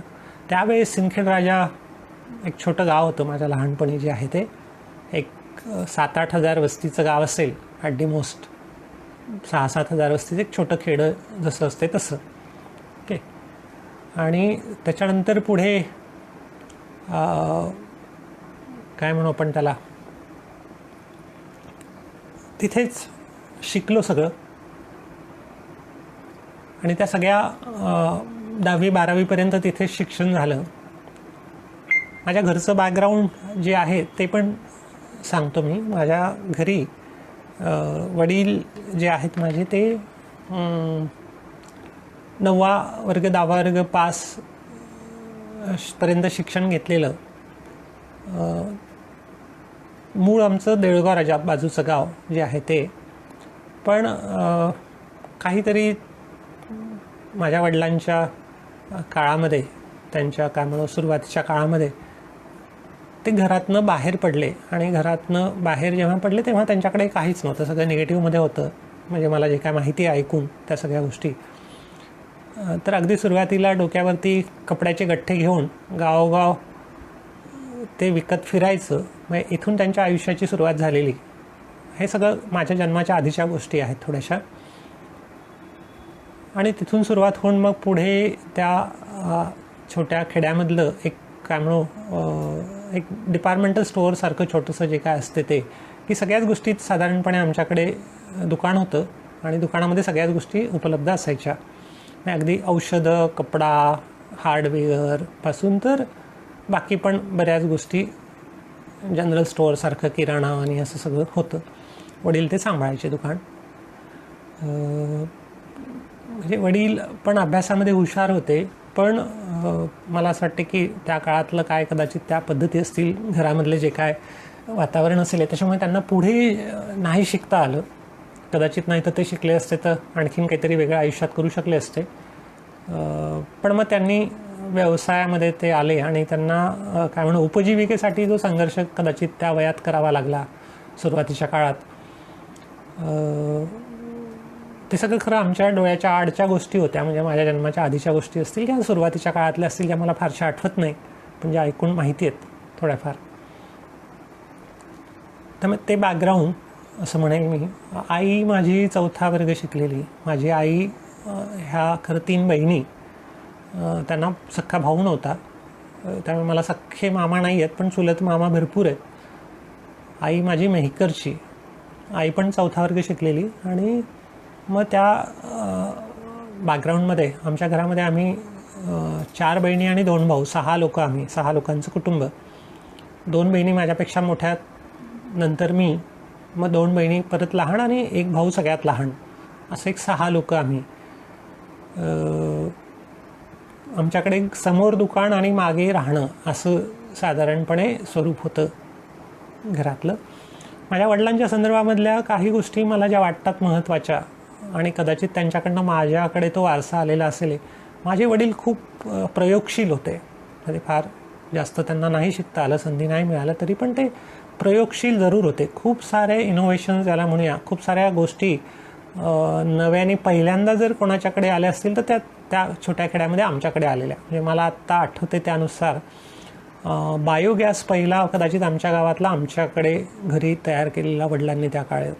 त्यावेळेस सिंदखेड राजा एक छोटं गाव होतं माझ्या लहानपणी जे आहे ते. एक 7-8 हजार वस्तीचं गाव असेल, ॲट दी मोस्ट 6-7 हजार वस्तीचं एक छोटं खेडं जसं असते तसं. ओके. आणि त्याच्यानंतर पुढे काय म्हणू आपण त्याला, तिथेच शिकलो सगळं. आणि त्या सगळ्या 10वी-12वीपर्यंत तिथेच शिक्षण झालं. माझ्या घरचं बॅकग्राऊंड जे आहे ते पण सांगतो मी. माझ्या घरी वडील जे आहेत माझे ते 9वा वर्ग 10वा वर्ग पास पर्यंत शिक्षण घेतलेलं. मूळ आमचं देऊळगाव राजा बाजूचं गाव जे आहे ते. पण काहीतरी माझ्या वडिलांच्या काळामध्ये, त्यांच्या काय म्हणू सुरुवातीच्या काळामध्ये ते घरातनं बाहेर पडले. आणि घरातनं बाहेर जेव्हा पडले तेव्हा त्यांच्याकडे काहीच नव्हतं, सगळं निगेटिव्हमध्ये होतं. म्हणजे मला जे काय माहिती आहे ऐकून त्या सगळ्या गोष्टी. तर अगदी सुरुवातीला डोक्यावरती कपड्याचे गठ्ठे घेऊन गावोगाव ते विकत फिरायचं. म्हणजे इथून त्यांच्या आयुष्याची सुरुवात झालेली. हे सगळं माझ्या जन्माच्या आधीच्या गोष्टी आहेत थोड्याशा. आणि तिथून सुरुवात होऊन मग पुढे त्या छोट्या खेड्यामधलं एक काय म्हणू एक डिपार्टमेंटल स्टोअरसारखं छोटंसं जे काय असते ते, की सगळ्याच गोष्टीत साधारणपणे आमच्याकडे दुकान होतं. आणि दुकानामध्ये सगळ्याच गोष्टी उपलब्ध असायच्या. अगदी औषधं, कपडा, हार्डवेअरपासून तर बाकी पण बऱ्याच गोष्टी, जनरल स्टोअरसारखं किराणा आणि असं सगळं होतं. वडील ते सांभाळायचे दुकान. म्हणजे वडील पण अभ्यासामध्ये हुशार होते, पण मला असं वाटते की त्या काळातलं काय कदाचित त्या पद्धती असतील, घरामधले जे काय वातावरण असेल त्याच्यामुळे त्यांना पुढे नाही शिकता आलं. कदाचित नाही तर ते शिकले असते तर आणखीन काहीतरी वेगळं आयुष्यात करू शकले असते. पण मग त्यांनी व्यवसायामध्ये ते आले आणि त्यांना काय म्हणू उपजीविकेसाठी जो संघर्ष कदाचित त्या वयात करावा लागला सुरुवातीच्या काळात, ते सगळं खरं आमच्या डोळ्याच्या आडच्या गोष्टी होत्या, म्हणजे माझ्या जन्माच्या आधीच्या गोष्टी असतील किंवा सुरुवातीच्या काळातल्या असतील, ज्या मला फारशा आठवत नाही पण ज्या ऐकून माहिती आहेत थोड्याफार. त्यामुळे ते बॅकग्राऊंड असं म्हणेन मी. आई माझी 4था वर्ग शिकलेली. माझी आई ह्या खरं 3 बहिणी, त्यांना सख्खा भाऊ नव्हता, त्यामुळे मला सख्खे मामा नाही आहेत पण चुलत मामा भरपूर आहेत. आई माझी मेहकरची. आई पण 4था वर्ग शिकलेली. आणि मग त्या बॅकग्राऊंडमध्ये आमच्या घरामध्ये आम्ही 4 बहिणी आणि 2 भाऊ, 6 लोक आम्ही, 6 लोकांचं कुटुंब. 2 बहिणी माझ्यापेक्षा मोठ्या, नंतर मी, मग 2 बहिणी परत लहान आणि 1 भाऊ सगळ्यात लहान, असं एक 6 लोक आम्ही. आमच्याकडे समोर दुकान आणि मागे राहणं असं साधारणपणे स्वरूप होतं घरातलं. माझ्या वडिलांच्या संदर्भामधल्या काही गोष्टी मला ज्या वाटतात महत्त्वाच्या, आणि कदाचित त्यांच्याकडनं माझ्याकडे तो वारसा आलेला असेल. माझे वडील खूप प्रयोगशील होते, म्हणजे फार जास्त त्यांना नाही शिकता आलं, संधी नाही मिळालं, तरी पण ते प्रयोगशील जरूर होते. खूप सारे इनोव्हेशन्स याला म्हणूया, खूप साऱ्या गोष्टी नव्याने पहिल्यांदा जर कोणाच्याकडे आल्या असतील तर त्या छोट्या खेड्यामध्ये आमच्याकडे आलेल्या. म्हणजे मला आत्ता आठवते त्यानुसार बायोगॅस पहिला कदाचित आमच्या गावातला आमच्याकडे घरी तयार केलेला वडिलांनी त्या काळात,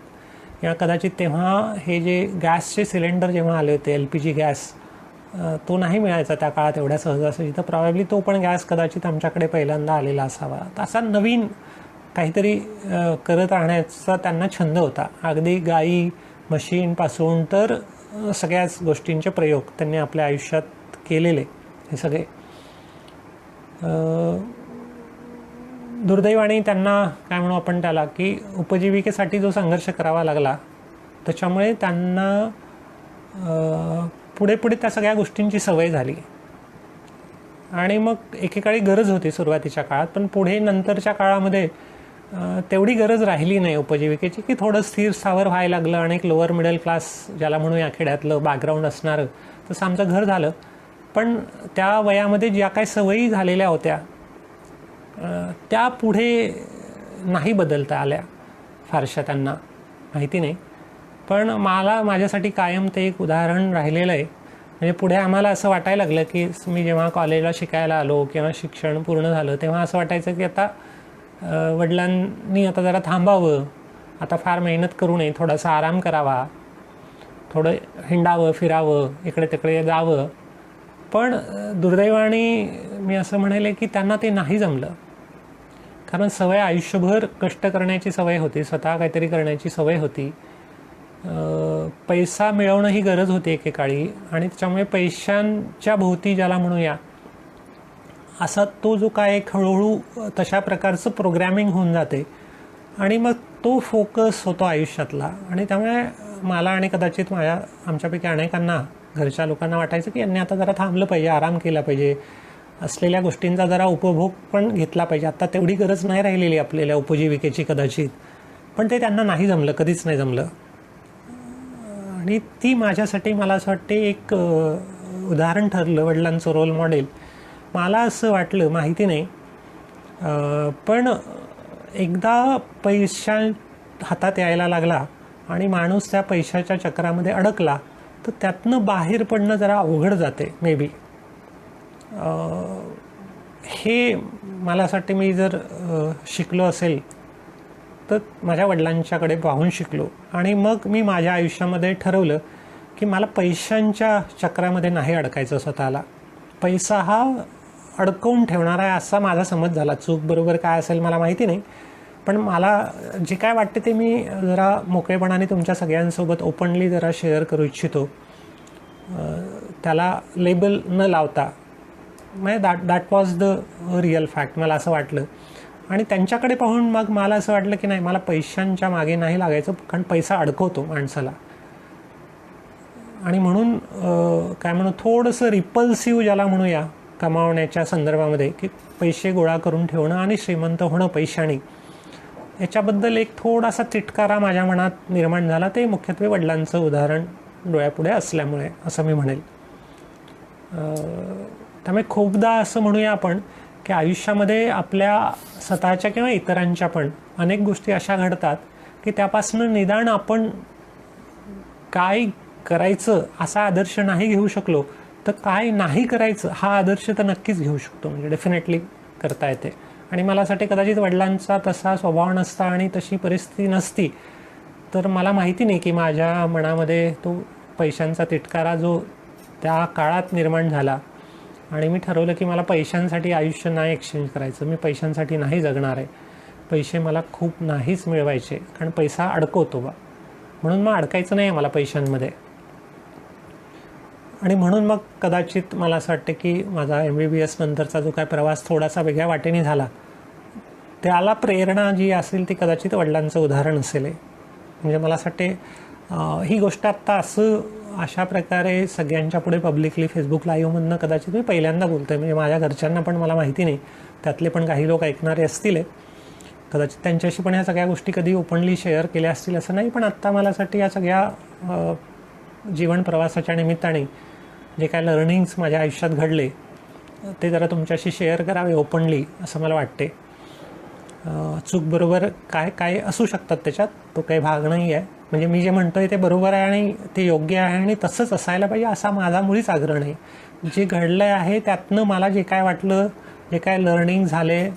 किंवा कदाचित तेव्हा हे जे गॅसचे सिलेंडर जेव्हा आले होते, LPG गॅस, तो नाही मिळायचा त्या काळात एवढ्या सहजासहजी, तर प्रॉबॅबली तो पण गॅस कदाचित आमच्याकडे पहिल्यांदा आलेला असावा. असा नवीन काहीतरी करत राहण्याचा त्यांना छंद होता. अगदी गाई म्हशींपासून तर सगळ्याच गोष्टींचे प्रयोग त्यांनी आपल्या आयुष्यात केलेले. हे सगळे दुर्दैवाने त्यांना काय म्हणू आपण त्याला, की उपजीविकेसाठी जो संघर्ष करावा लागला त्याच्यामुळे त्यांना पुढे पुढे त्या सगळ्या गोष्टींची सवय झाली. आणि मग एकेकाळी गरज होती सुरुवातीच्या काळात, पण पुढे नंतरच्या काळामध्ये तेवढी गरज राहिली नाही उपजीविकेची, की थोडं स्थिर स्थावर व्हायला लागलं. आणि एक लोअर मिडल क्लास ज्याला म्हणूया खेड्यातलं बॅकग्राऊंड असणारं तसं आमचं घर झालं. पण त्या वयामध्ये ज्या काही सवयी झालेल्या होत्या त्या पुढे नाही बदलता आल्या फारशा, त्यांना माहिती नाही. पण माझ्यासाठी कायम ते एक उदाहरण राहिलेलं आहे. म्हणजे पुढे आम्हाला असं वाटायला लागलं, की मी जेव्हा कॉलेजला शिकायला आलो किंवा शिक्षण पूर्ण झालं तेव्हा असं वाटायचं की आता वडिलांनी आता जरा थांबावं, आता फार मेहनत करू नये, थोडासा आराम करावा, थोडं हिंडावं फिरावं, इकडे तिकडे जावं. पण दुर्दैवाने मी असं म्हणेल की त्यांना ते नाही जमलं. कारण सवय आयुष्यभर कष्ट करण्याची सवय होती, स्वतः काहीतरी करण्याची सवय होती. पैसा मिळवणं ही गरज होती एकेकाळी, आणि त्याच्यामुळे पैशांच्या भोवती ज्याला म्हणूया असा तो जो काय एक हळूहळू तशा प्रकारचं प्रोग्रॅमिंग होऊन जाते. आणि मग तो फोकस होतो आयुष्यातला. आणि त्यामुळे मला आणि कदाचित आमच्यापैकी अनेकांना, घरच्या लोकांना वाटायचं की यांनी आता जरा थांबलं पाहिजे, आराम केला पाहिजे, असलेल्या गोष्टींचा जरा उपभोग पण घेतला पाहिजे. आता तेवढी गरज नाही राहिलेली आपल्याला उपजीविकेची कदाचित, पण ते त्यांना नाही जमलं, कधीच नाही जमलं. आणि ती माझ्यासाठी मला असं वाटते एक उदाहरण ठरलं, वडिलांचं रोल मॉडेल. मला असं वाटलं, माहिती नाही, पण एकदा पैसा हातात यायला लागला आणि माणूस त्या पैशाच्या चक्रामध्ये अडकला तर त्यातनं बाहेर पडणं जरा अवघड जाते मे बी. हे मला असं वाटतं मी जर शिकलो असेल तर माझ्या वडिलांच्याकडे पाहून शिकलो. आणि मग मी माझ्या आयुष्यामध्ये ठरवलं की मला पैशांच्या चक्रामध्ये नाही अडकायचं स्वतःला. पैसा हा अडकवून ठेवणारा आहे असा माझा समज झाला. चूक बरोबर काय असेल मला माहिती नाही, पण मला जे काय वाटते ते मी जरा मोकळेपणाने तुमच्या सगळ्यांसोबत ओपनली जरा शेअर करू इच्छितो, त्याला लेबल न लावता. म्हणजे that was the real fact, मला असं वाटलं. आणि त्यांच्याकडे पाहून मग मला असं वाटलं की नाही, मला पैशांच्या मागे नाही लागायचं, कारण पैसा अडकवतो माणसाला. आणि म्हणून काय म्हणू, थोडंसं रिपल्सिव्ह ज्याला म्हणूया कमावण्याच्या संदर्भामध्ये, की पैसे गोळा करून ठेवणं आणि श्रीमंत होणं पैशाने, याच्याबद्दल एक थोडासा तिटकारा माझ्या मनात निर्माण झाला. ते मुख्यत्वे वडिलांचं उदाहरण डोळ्यापुढे असल्यामुळे असं मी म्हणेल. त्यामुळे खूपदा असं म्हणूया आपण की आयुष्यामध्ये आपल्या स्वतःच्या किंवा इतरांच्या पण अनेक गोष्टी अशा घडतात की त्यापासून निदान आपण काय करायचं असा आदर्श नाही घेऊ शकलो तर काय नाही करायचं हा आदर्श तर नक्कीच घेऊ शकतो. म्हणजे डेफिनेटली करता येते. आणि मला असं वाटते कदाचित वडिलांचा तसा स्वभाव नसता आणि तशी परिस्थिती नसती तर मला माहिती नाही की माझ्या मनामध्ये तो पैशांचा तिटकारा जो त्या काळात निर्माण झाला आणि मी ठरवलं की मला पैशांसाठी आयुष्य नाही एक्सचेंज करायचं, मी पैशांसाठी नाही जगणार आहे, पैसे मला खूप नाहीच मिळवायचे कारण पैसा अडकवतो बा, म्हणून मग अडकायचं नाही आहे मला पैशांमध्ये. आणि म्हणून मग कदाचित मला असं वाटतं की माझा MBBS नंतरचा जो काय प्रवास थोडासा वेगळ्या वाटेने झाला त्याला प्रेरणा जी असेल ती कदाचित वडिलांचं उदाहरण असेल. म्हणजे मला असं वाटते ही गोष्ट आत्ता अशा प्रकारे सगळ्यांच्या पुढे पब्लिकली फेसबुक लाईव्हमधनं कदाचित मी पहिल्यांदा बोलतो आहे. म्हणजे माझ्या घरच्यांना पण मला माहिती नाही, त्यातले पण काही लोक ऐकणारे असतील, कदाचित त्यांच्याशी पण ह्या सगळ्या गोष्टी कधी ओपनली शेअर केल्या असतील असं नाही. पण आत्ता मला असं वाटतं या सगळ्या जीवन प्रवासाच्या निमित्ताने जे काय लर्निंग्स माझ्या आयुष्यात घडले ते जरा तुमच्याशी शेअर करावे ओपनली असं मला वाटते. चूक बरोबर काय काय असू शकतात त्याच्यात, तो काही भाग नाही आहे. म्हणजे मी जे म्हणतो आहे ते बरोबर आहे आणि ते योग्य आहे आणि तसंच असायला पाहिजे असा माझा मुळीच आग्रह नाही. जे घडलं आहे त्यातनं मला जे काय वाटलं, जे काय लर्निंग झाले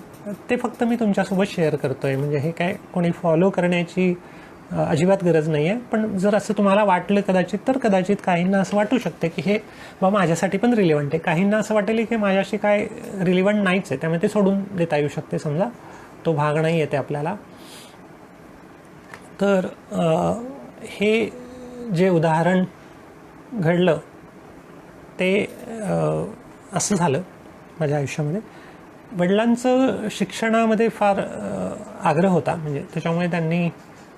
ते फक्त मी तुमच्यासोबत शेअर करतो आहे. म्हणजे हे काय कोणी फॉलो करण्याची अजिबात गरज नाही आहे. पण जर असं तुम्हाला वाटलं कदाचित तर कदाचित काहींना असं वाटू शकते की हे बा माझ्यासाठी पण रिलेव्हंट आहे, काहींना असं वाटेल की माझ्याशी काय रिलेव्हंट नाहीच आहे, त्यामुळे ते सोडून देता येऊ शकते. समजा तो भाग नाही येते आपल्याला. तर हे जे उदाहरण घडलं ते असं झालं माझ्या आयुष्यामध्ये. वडिलांचं शिक्षणामध्ये फार आग्रह होता, म्हणजे त्याच्यामुळे त्यांनी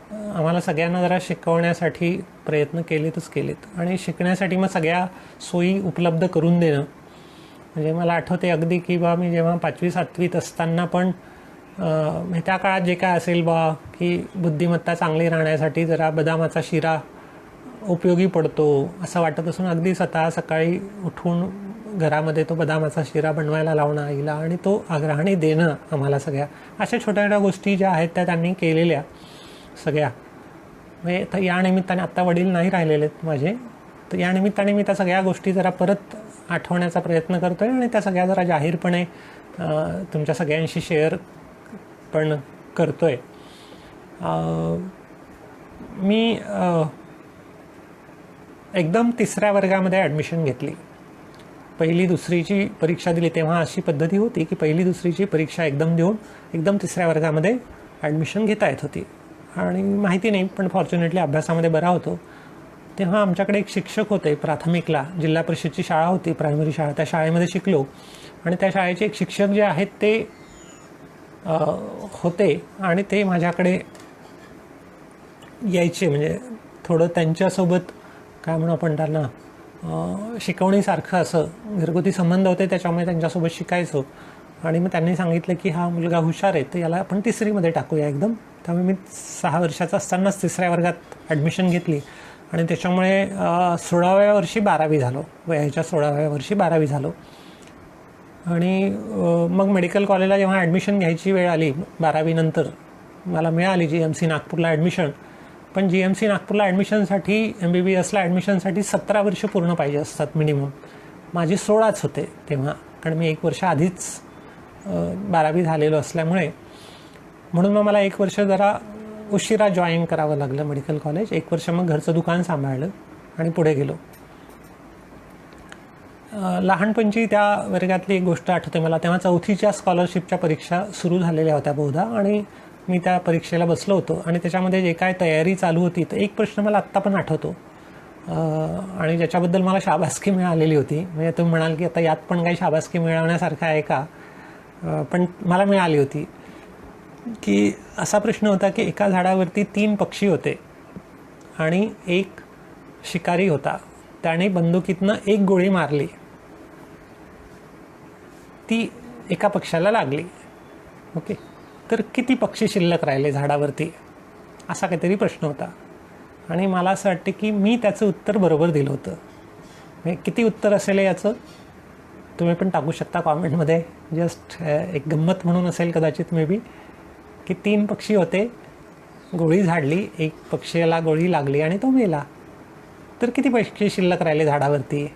आम्हाला सगळ्यांना जरा शिकवण्यासाठी प्रयत्न केलेतच केलेत आणि शिकण्यासाठी मग सगळ्या सोयी उपलब्ध करून देणं. म्हणजे मला आठवते अगदी की बा मी जेव्हा 5वी 7वीत असताना पण त्या काळात जे काय असेल बा की बुद्धिमत्ता चांगली राहण्यासाठी जरा बदामाचा शिरा उपयोगी पडतो असं वाटत असून अगदी स्वतः सकाळी उठून घरामध्ये तो बदामाचा शिरा बनवायला लावणं आईला आणि तो आग्रहाने देणं आम्हाला सगळ्या. अशा छोट्या छोट्या गोष्टी ज्या आहेत त्या त्यांनी केलेल्या सगळ्या. म्हणजे या निमित्ताने आत्ता वडील नाही राहिलेले आहेत माझे, तर या निमित्ताने मी त्या सगळ्या गोष्टी जरा परत आठवण्याचा प्रयत्न करतो आहे आणि त्या सगळ्या जरा जाहीरपणे तुमच्या सगळ्यांशी शेअर पण करतो आहे. मी एकदम 3ऱ्या वर्गामध्ये ॲडमिशन घेतली. 1ली 2रीची परीक्षा दिली तेव्हा अशी पद्धती होती की 1ली 2रीची परीक्षा एकदम देऊन एकदम 3ऱ्या वर्गामध्ये ॲडमिशन घेता येत होती. आणि माहिती नाही पण फॉर्च्युनेटली अभ्यासामध्ये बरा होतो. तेव्हा आमच्याकडे एक शिक्षक होते प्राथमिकला, जिल्हा परिषदची शाळा होती, प्रायमरी शाळा, त्या शाळेमध्ये शिकलो. आणि त्या शाळेचे एक शिक्षक जे आहेत ते होते आणि ते माझ्याकडे यायचे. म्हणजे थोडं त्यांच्यासोबत काय म्हणू आपण त्यांना शिकवणीसारखं असं घरगुती संबंध होते, त्याच्यामुळे त्यांच्यासोबत शिकायचो. आणि मग त्यांनी सांगितलं की हा मुलगा हुशार आहे तर याला आपण 3रीमध्ये टाकूया एकदम. त्यामुळे मी 6 वर्षाचा असतानाच 3ऱ्या वर्गात ॲडमिशन घेतली आणि त्याच्यामुळे 16व्या वर्षी 12वी झालो, वयाच्या 16व्या वर्षी 12वी झालो. आणि मग मेडिकल कॉलेजला जेव्हा ॲडमिशन घ्यायची वेळ आली 12वी नंतर मला मिळाली GMC नागपूरला ॲडमिशन. पण GMC नागपूरला ॲडमिशनसाठी MBBSला ॲडमिशनसाठी 17 वर्ष पूर्ण पाहिजे असतात मिनिमम. माझी 16च होते तेव्हा, कारण मी 1 वर्ष आधीच 12वी झालेलो असल्यामुळे. म्हणून मग मला 1 वर्ष जरा उशिरा जॉईन करावं लागलं मेडिकल कॉलेज. 1 वर्ष मग घरचं दुकान सांभाळलं आणि पुढे गेलो. लहानपणची त्या वर्गातली एक गोष्ट आठवते मला. तेव्हा 4थीच्या स्कॉलरशिपच्या परीक्षा सुरू झालेल्या होत्या बहुधा आणि मी त्या परीक्षेला बसलो होतो. आणि त्याच्यामध्ये जे काय तयारी चालू होती तर एक प्रश्न मला आत्ता पण आठवतो आणि ज्याच्याबद्दल मला शाबासकी मिळालेली होती. म्हणजे तुम्ही म्हणाल की आता यात पण काही शाबासकी मिळवण्यासारखं आहे का, पण मला मिळाली होती. की असा प्रश्न होता की एका झाडावरती 3 पक्षी होते आणि एक शिकारी होता. त्याने बंदुकीतनं 1 गोळी मारली, ती एका पक्षाला लागली. ओके, तर किती पक्षी शिल्लक राहिले झाडावरती, असा काहीतरी प्रश्न होता. आणि मला असं वाटतं की मी त्याचं उत्तर बरोबर दिलं होतं. म्हणजे किती उत्तर असेल याचं तुम्ही पण टाकू शकता कॉमेंटमध्ये. जस्ट एक गंमत म्हणून असेल कदाचित मे बी, की 3 पक्षी होते, गोळी झाडली, 1 पक्षीला गोळी लागली आणि तो मेला. तर किती पक्षी शिल्लक राहिले झाडावरती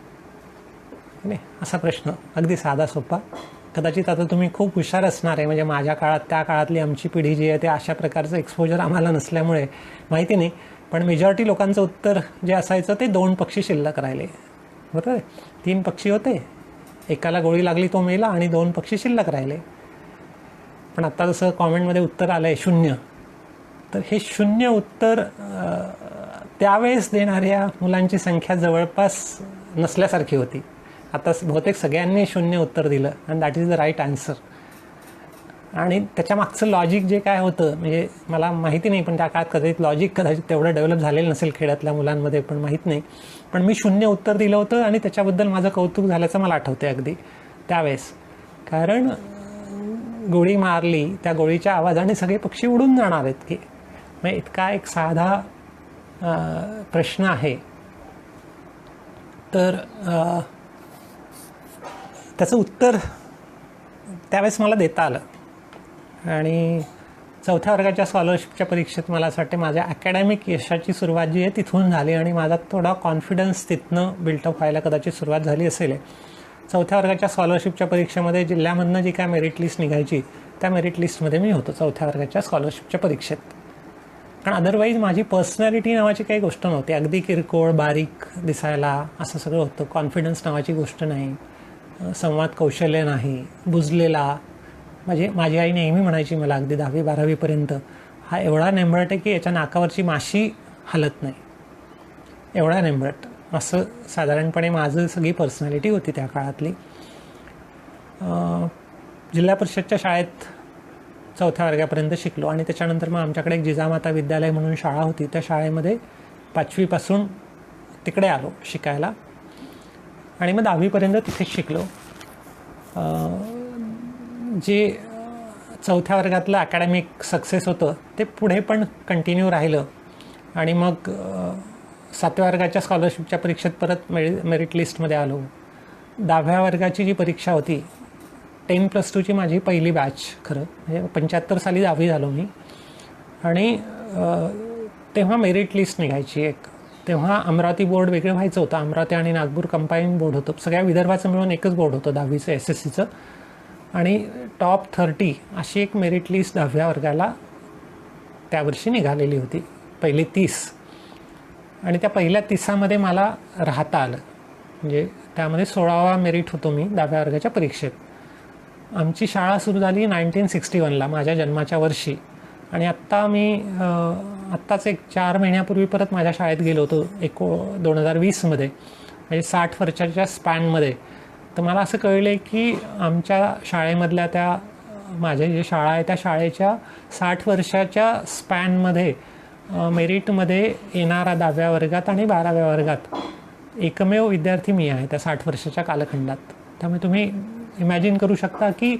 नाही, असा प्रश्न अगदी साधा सोपा. कदाचित आता तुम्ही खूप हुशार असणार आहे, म्हणजे माझ्या काळात त्या काळातली आमची पिढी जी आहे ते अशा प्रकारचं एक्सपोजर आम्हाला नसल्यामुळे माहिती नाही, पण मेजॉरिटी लोकांचं उत्तर जे असायचं ते 2 पक्षी शिल्लक राहिले. बरोबर आहे, 3 पक्षी होते, एकाला गोळी लागली तो मेला आणि 2 पक्षी शिल्लक राहिले. पण आत्ता जसं कॉमेंटमध्ये उत्तर आलं आहे 0, तर हे 0 उत्तर त्यावेळेस देणाऱ्या मुलांची संख्या जवळपास नसल्यासारखी होती. आता बहुतेक सगळ्यांनी 0 उत्तर दिलं आणि that is the right answer. आणि त्याच्या मागचं लॉजिक जे काय होतं म्हणजे मला माहिती नाही, पण त्या काळात कदाचित लॉजिक तेवढं डेव्हलप झालेलं नसेल खेड्यातल्या मुलांमध्ये, पण माहीत नाही. पण मी 0 उत्तर दिलं होतं आणि त्याच्याबद्दल माझं कौतुक झाल्याचं मला आठवते अगदी त्यावेळेस. कारण गोळी मारली, त्या गोळीच्या आवाजाने सगळे पक्षी उडून जाणार आहेत की, म्हणजे इतका एक साधा प्रश्न आहे. तर त्याचं उत्तर त्यावेळेस मला देता आलं. आणि 4थ्या वर्गाच्या स्कॉलरशिपच्या परीक्षेत मला असं वाटते माझ्या अकॅडमिक यशाची सुरुवात जी आहे तिथून झाली आणि माझा थोडा कॉन्फिडन्स तिथनं बिल्टअप व्हायला कदाचित सुरुवात झाली असेल. 4थ्या वर्गाच्या स्कॉलरशिपच्या परीक्षेमध्ये जिल्ह्यामधनं जी काय मेरिट लिस्ट निघायची त्या मेरिट लिस्टमध्ये मी होतो 4थ्या वर्गाच्या स्कॉलरशिपच्या परीक्षेत. कारण अदरवाईज माझी पर्सनॅलिटी नावाची काही गोष्ट नव्हती, अगदी किरकोळ बारीक दिसायला असं सगळं होतं. कॉन्फिडन्स नावाची गोष्ट नाही, संवाद कौशल्य नाही, बुजलेला. माझी आई नेहमी म्हणायची मला अगदी 10वी-12वीपर्यंत, हा एवढा नेंबरट आहे की याच्या नाकावरची माशी हलत नाही, एवढा नेंबरट. असं साधारणपणे माझं सगळी पर्सनॅलिटी होती त्या काळातली. जिल्हा परिषदच्या शाळेत 4थ्या वर्गापर्यंत शिकलो आणि त्याच्यानंतर मग आमच्याकडे एक जिजामाता विद्यालय म्हणून शाळा होती, त्या शाळेमध्ये 5वीपासून तिकडे आलो शिकायला आणि मग 10वीपर्यंत तिथेच शिकलो. जे 4थ्या वर्गातलं अकॅडमिक सक्सेस होतं ते पुढे पण कंटिन्यू राहिलं. आणि मग 7व्या वर्गाच्या स्कॉलरशिपच्या परीक्षेत परत मेरिट लिस्टमध्ये आलो. 10व्या वर्गाची जी परीक्षा होती 10+2ची माझी पहिली बॅच, खरं म्हणजे 75 साली 10वी झालो मी. आणि तेव्हा मेरिट लिस्ट निघायची एक. तेव्हा अमरावती बोर्ड वेगळं व्हायचं होतं, अमरावती आणि नागपूर कंबाईन बोर्ड होतं, सगळ्या विदर्भाचं मिळून एकच बोर्ड होतं 10वीचं SSCचं. आणि टॉप 30 अशी एक मेरिट लिस्ट 10व्या वर्गाला त्यावर्षी निघालेली होती, पहिली 30. आणि त्या पहिल्या 30मध्ये मला राहता आलं, म्हणजे त्यामध्ये 16वा मेरिट होतो मी 10व्या वर्गाच्या परीक्षेत. आमची शाळा सुरू झाली 1961ला, माझ्या जन्माच्या वर्षी. आणि आत्ताच एक 4 महिन्यापूर्वी परत माझ्या शाळेत गेलो होतो 2020मध्ये, म्हणजे 60 वर्षाच्या स्पॅनमध्ये. तर मला असं कळलं की आमच्या शाळेमधल्या त्या माझ्या जे शाळा आहे त्या शाळेच्या 60 वर्षाच्या स्पॅनमध्ये मेरिटमध्ये येणारा 10व्या वर्गात आणि 12व्या वर्गात एकमेव विद्यार्थी मी आहे त्या 60 वर्षाच्या कालखंडात. त्यामुळे तुम्ही इमॅजिन करू शकता की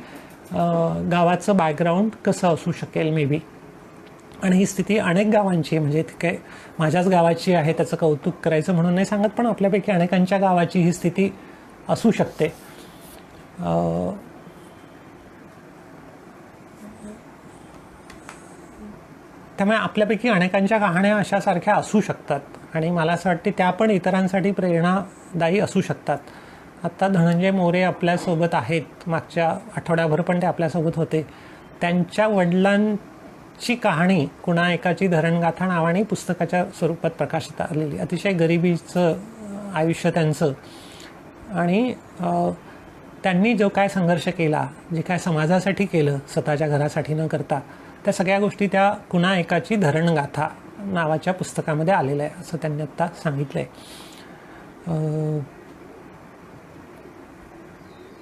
गावाचं बॅकग्राऊंड कसं असू शकेल मे बी. आणि ही स्थिती अनेक गावांची आहे, म्हणजे काय माझ्याच गावाची आहे त्याचं कौतुक करायचं म्हणून नाही सांगत, पण आपल्यापैकी अनेकांच्या गावाची ही स्थिती असू शकते. त्यामुळे आपल्यापैकी अनेकांच्या कहाण्या अशासारख्या असू शकतात आणि मला असं वाटते त्या पण इतरांसाठी प्रेरणादायी असू शकतात. आत्ता धनंजय मोरे आपल्यासोबत आहेत, मागच्या आठवड्याभर पण ते आपल्यासोबत होते. त्यांच्या वडिलांची कहाणी कुणा एकाची धरणगाथा नावाने पुस्तकाच्या स्वरूपात प्रकाशित आलेली. अतिशय गरिबीचं आयुष्य त्यांचं आणि त्यांनी जो काय संघर्ष केला, जे काय समाजासाठी केलं स्वतःच्या घरासाठी न करता, त्या सगळ्या गोष्टी त्या कुणा एकाची धरणगाथा नावाच्या पुस्तकामध्ये आलेलं आहे असं त्यांनी आत्ता सांगितलं आहे.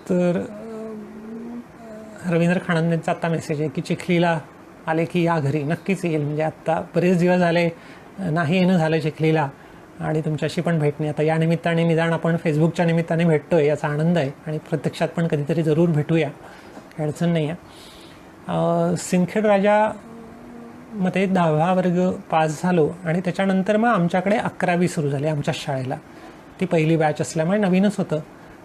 तर रवींद्र खाणंदेंचा आत्ता मेसेज आहे की चिखलीला आले की या घरी, नक्कीच येईल. म्हणजे आत्ता बरेच दिवस झाले नाही येणं झालं चिखलीला आणि तुमच्याशी पण भेट नाही. आता या निमित्ताने निदान आपण फेसबुकच्या निमित्ताने भेटतोय याचा आनंद आहे आणि प्रत्यक्षात पण कधीतरी जरूर भेटूया, काही अडचण नाही आहे. सिंदखेड राजामध्ये 10वा वर्ग पास झालो आणि त्याच्यानंतर मग आमच्याकडे 11वी सुरू झाली आमच्या शाळेला. ती पहिली बॅच असल्यामुळे नवीनच होतं.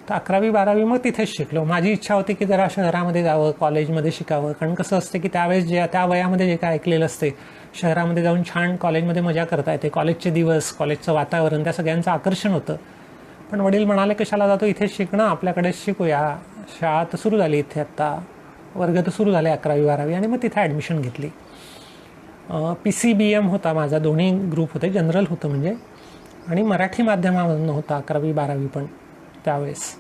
तर 11वी-12वी मग तिथेच शिकलो. माझी इच्छा होती की जरा शहरामध्ये जावं, कॉलेजमध्ये शिकावं, कारण कसं असते की त्यावेळेस त्या वयामध्ये जे काय ऐकलेलं असते, शहरामध्ये जाऊन छान कॉलेजमध्ये मजा करता येते, कॉलेजचे दिवस, कॉलेजचं वातावरण, त्या सगळ्यांचं आकर्षण होतं. पण वडील म्हणाले कशाला जातो, इथेच शिकणं, आपल्याकडेच शिकूया, शाळा तर सुरू झाली इथे, आत्ता वर्ग तर सुरू झाले 11वी-12वी, आणि मग तिथे ॲडमिशन घेतली. PCBM होता माझा, दोन्ही ग्रुप होते, जनरल होतं म्हणजे, आणि मराठी माध्यमामधून होता 11वी-12वी पण त्यावेळेस.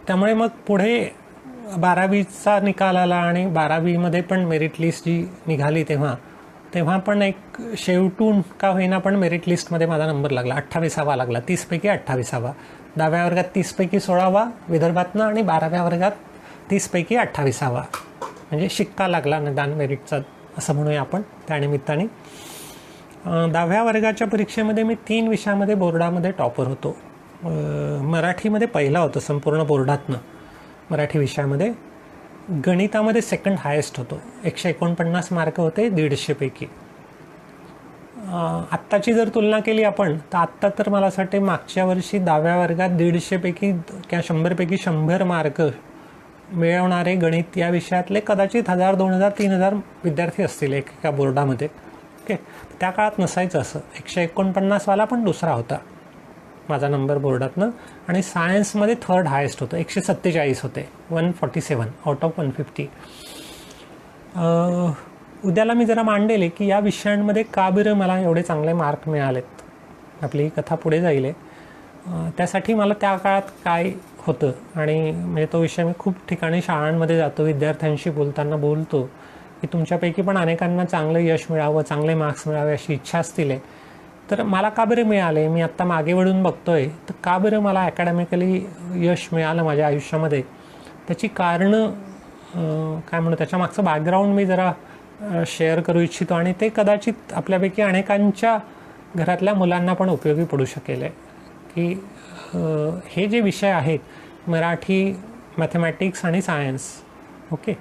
त्यामुळे मग पुढे 12वीचा निकाल आला आणि 12वीमध्ये पण मेरिट लिस्ट जी निघाली तेव्हा पण एक शेवटून का होईना पण मेरिट लिस्टमध्ये माझा नंबर लागला, 28वा लागला, 30पैकी 28वा. 10व्या वर्गात 30पैकी 16वा विदर्भातनं, आणि 12व्या वर्गात 30पैकी 28वा. म्हणजे शिक्का लागला निदान मेरिटचा असं म्हणूया आपण त्यानिमित्ताने. 10व्या वर्गाच्या परीक्षेमध्ये मी 3 विषयामध्ये बोर्डामध्ये टॉपर होतो. मराठीमध्ये पहिला होतो संपूर्ण बोर्डातनं, मराठी विषयामध्ये. गणितामध्ये सेकंड हायेस्ट होतो, 149 मार्क होते 150पैकी. आत्ताची जर तुलना केली आपण तर आत्ता तर मला असं वाटते मागच्या वर्षी 10व्या वर्गात 150पैकी किंवा 100पैकी 100 मार्क मिळवणारे गणित या विषयातले कदाचित 1000, 2000, 3000 विद्यार्थी असतील एका बोर्डामध्ये. ओके, त्या काळात नसायचं असं. 149वाला पण दुसरा होता माझा नंबर बोर्डातनं. आणि सायन्समध्ये थर्ड हायेस्ट होतं, 147 होते, 147 आउट ऑफ 150. उद्याला मी जरा मांडेल की या विषयांमध्ये का बरं मला एवढे चांगले मार्क मिळालेत. आपली ही कथा पुढे जाईल. त्यासाठी मला त्या काळात काय होतं, आणि म्हणजे तो विषय मी खूप ठिकाणी शाळांमध्ये जातो, विद्यार्थ्यांशी बोलताना बोलतो की तुमच्यापैकी पण अनेकांना चांगलं यश मिळावं, चांगले मार्क्स मिळावे अशी इच्छा असतील. तर मला का बरं मिळाले, मी आत्ता मागे वळून बघतोय तर का बरं मला ॲकॅडमिकली यश मिळालं माझ्या आयुष्यामध्ये, त्याची कारणं काय म्हणू, त्याच्या मागचं बॅकग्राऊंड मी जरा शेअर करू इच्छितो. आणि ते कदाचित आपल्यापैकी अनेकांच्या घरातल्या मुलांना पण उपयोगी पडू शकेल. की हे जे विषय आहेत मराठी, मॅथमॅटिक्स आणि सायन्स, ओके,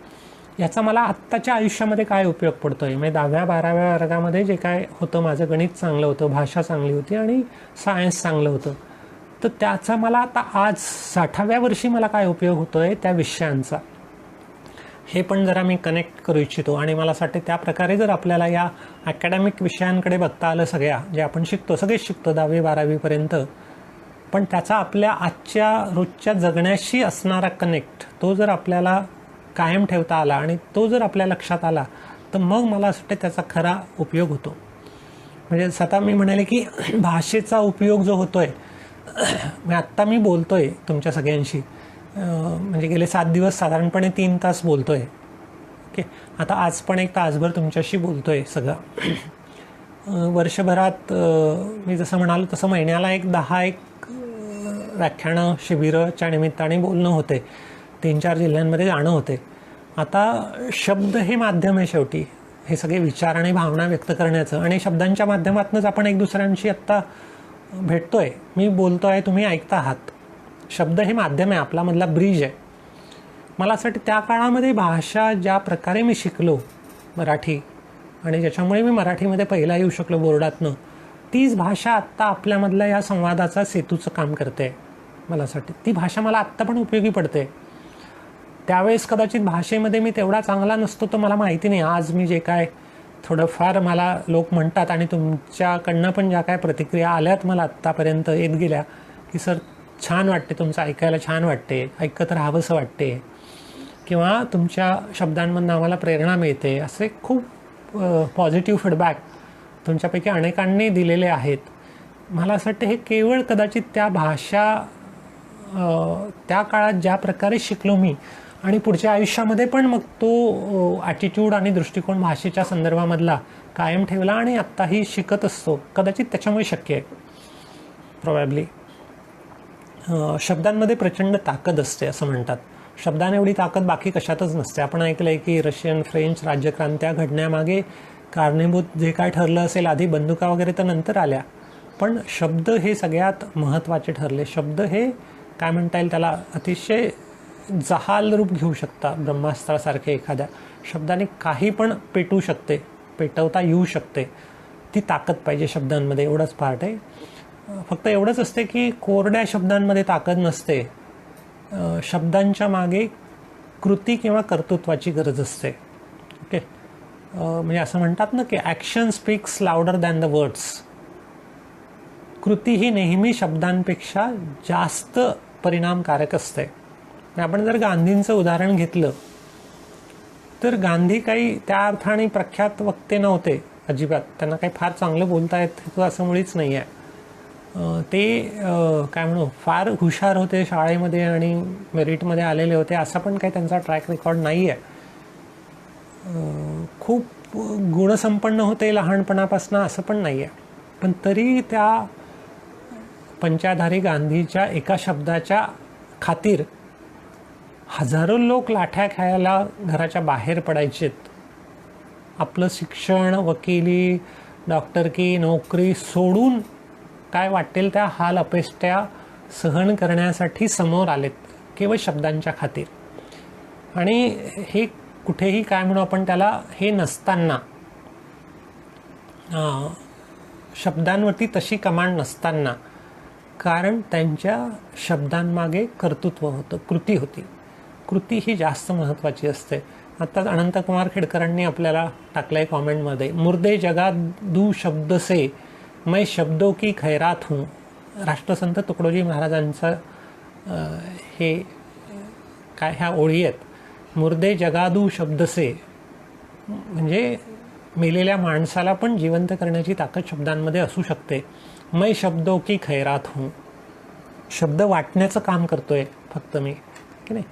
याचा मला आत्ताच्या आयुष्यामध्ये काय उपयोग पडतो आहे. म्हणजे 10व्या-12व्या वर्गामध्ये जे काय होतं, माझं गणित चांगलं होतं, भाषा चांगली होती आणि सायन्स चांगलं होतं, तर त्याचा मला आता आज 60व्या वर्षी मला काय उपयोग होतो आहे त्या विषयांचा, हे पण जरा मी कनेक्ट करू इच्छितो. आणि मला असं वाटतं त्या प्रकारे जर आपल्याला या अकॅडमिक विषयांकडे बघता आलं, सगळ्या जे आपण शिकतो, सगळेच शिकतो 10वी-12वीपर्यंत, पण त्याचा आपल्या आजच्या रोजच्या जगण्याशी असणारा कनेक्ट, तो जर आपल्याला कायम ठेवता आला आणि तो जर आपल्या लक्षात आला तर मग मला असं वाटतं त्याचा खरा उपयोग होतो. म्हणजे स्वतः मी म्हणाले की भाषेचा उपयोग जो होतो आहे, आत्ता मी बोलतो आहे तुमच्या सगळ्यांशी, म्हणजे गेले 7 दिवस साधारणपणे 3 तास बोलतो आहे. ओके, आता आज पण 1 तासभर तुमच्याशी बोलतो आहे सगळं. वर्षभरात मी जसं म्हणालो तसं महिन्याला 10 व्याख्यानं शिबिराच्या निमित्ताने बोलणं होते, 3-4 जिल्ह्यांमध्ये जाणं होते. आता शब्द हे माध्यम आहे शेवटी, हे सगळे विचार आणि भावना व्यक्त करण्याचं, आणि शब्दांच्या माध्यमातूनच आपण एक दुसऱ्यांशी आत्ता भेटतो आहे, मी बोलतो आहे, तुम्ही ऐकता आहात. शब्द हे माध्यम आहे, आपल्यामधला ब्रिज आहे. मला असं वाटतं त्या काळामध्ये भाषा ज्या प्रकारे मी शिकलो मराठी, आणि ज्याच्यामुळे मी मराठीमध्ये पहिला येऊ शकलो बोर्डातनं, तीच भाषा आत्ता आपल्यामधल्या या संवादाचा सेतूचं काम करते. मला असं वाटतं ती भाषा मला आत्ता पण उपयोगी पडते. त्यावेळेस कदाचित भाषेमध्ये मी तेवढा चांगला नसतो, तर मला माहिती नाही. आज मी जे काय थोडंफार मला लोक म्हणतात, आणि तुमच्याकडनं पण ज्या काय प्रतिक्रिया आल्यात मला आत्तापर्यंत येत गेल्या की सर छान वाटते, तुमचं ऐकायला छान वाटते, ऐकत राहावंसं वाटते, किंवा तुमच्या शब्दांमधून आम्हाला प्रेरणा मिळते, असे खूप पॉझिटिव्ह फीडबॅक तुमच्यापैकी अनेकांनी दिलेले आहेत. मला असं वाटतं हे केवळ कदाचित त्या भाषा त्या काळात ज्या प्रकारे शिकलो मी, आणि पुढच्या आयुष्यामध्ये पण मग तो ॲटिट्यूड आणि दृष्टिकोन भाषेच्या संदर्भामधला कायम ठेवला, आणि आत्ताही शिकत असतो, कदाचित त्याच्यामुळे शक्य आहे प्रॉबॅबली. शब्दांमध्ये प्रचंड ताकद असते असं म्हणतात. शब्दाने एवढी ताकद बाकी कशातच नसते. आपण ऐकलं आहे की रशियन, फ्रेंच राज्यक्रांत्या घडण्यामागे कारणीभूत जे काय ठरलं असेल, आधी बंदुका वगैरे तर नंतर आल्या, पण शब्द हे सगळ्यात महत्त्वाचे ठरले. शब्द हे काय म्हणता येईल त्याला, अतिशय जहाल रूप घेऊ शकता. ब्रह्मास्त्रासारखे एखाद्या शब्दाने काही पण पेटू शकते, पेटवता येऊ शकते. ती ताकद पाहिजे शब्दांमध्ये, एवढंच पार्ट आहे. फक्त एवढंच असते की कोरड्या शब्दांमध्ये ताकद नसते, शब्दांच्या मागे कृती किंवा कर्तृत्वाची गरज असते. ओके, म्हणजे असं म्हणतात ना की action speaks louder than the words. कृती ही नेहमी शब्दांपेक्षा जास्त परिणामकारक असते. आपण जर गांधींचं उदाहरण घेतलं तर गांधी काही त्या अर्थाने प्रख्यात वक्ते नव्हते अजिबात. त्यांना काही फार चांगलं बोलता येत असं मुळीच नाही आहे. ते काय म्हणू फार हुशार होते शाळेमध्ये आणि मेरिटमध्ये आलेले होते, असा पण काही त्यांचा ट्रॅक रेकॉर्ड नाही आहे. खूप गुणसंपन्न होते लहानपणापासून असं पण नाही आहे. पण तरी त्या पंचाधारी गांधीच्या एका शब्दाच्या खातीर हजारो लोक लाठ्या खेळायला घराच्या बाहेर पडायचेत. आपलं शिक्षण, वकिली, डॉक्टरकी, नोकरी सोडून काय वाटेल त्या हाल अपेष्ट्या सहन करण्यासाठी समोर आलेत केवळ शब्दांच्या खातीर. आणि हे कुठेही काय म्हणू आपण त्याला, हे नसताना, शब्दांवरती तशी कमांड नसताना, कारण त्यांच्या शब्दांमागे कर्तृत्व होतं, कृती होती. कृती ही जास्त महत्त्वाची असते. आत्ताच अनंतकुमार खेडकरांनी आपल्याला टाकलं आहे कॉमेंटमध्ये, मुर्दे जगा दू शब्द से मैं शब्दों की खैरात हूँ. राष्ट्रसंत तुकडोजी महाराजांचं हे काय ह्या ओळी आहेत. मुर्दे जगादू शब्द से म्हणजे मेलेल्या माणसाला पण जिवंत करण्याची ताकद शब्दांमध्ये असू शकते. मैं शब्दों की खैरात हूँ. शब्द वाटण्याचं काम करतोय फक्त मी, की नाही.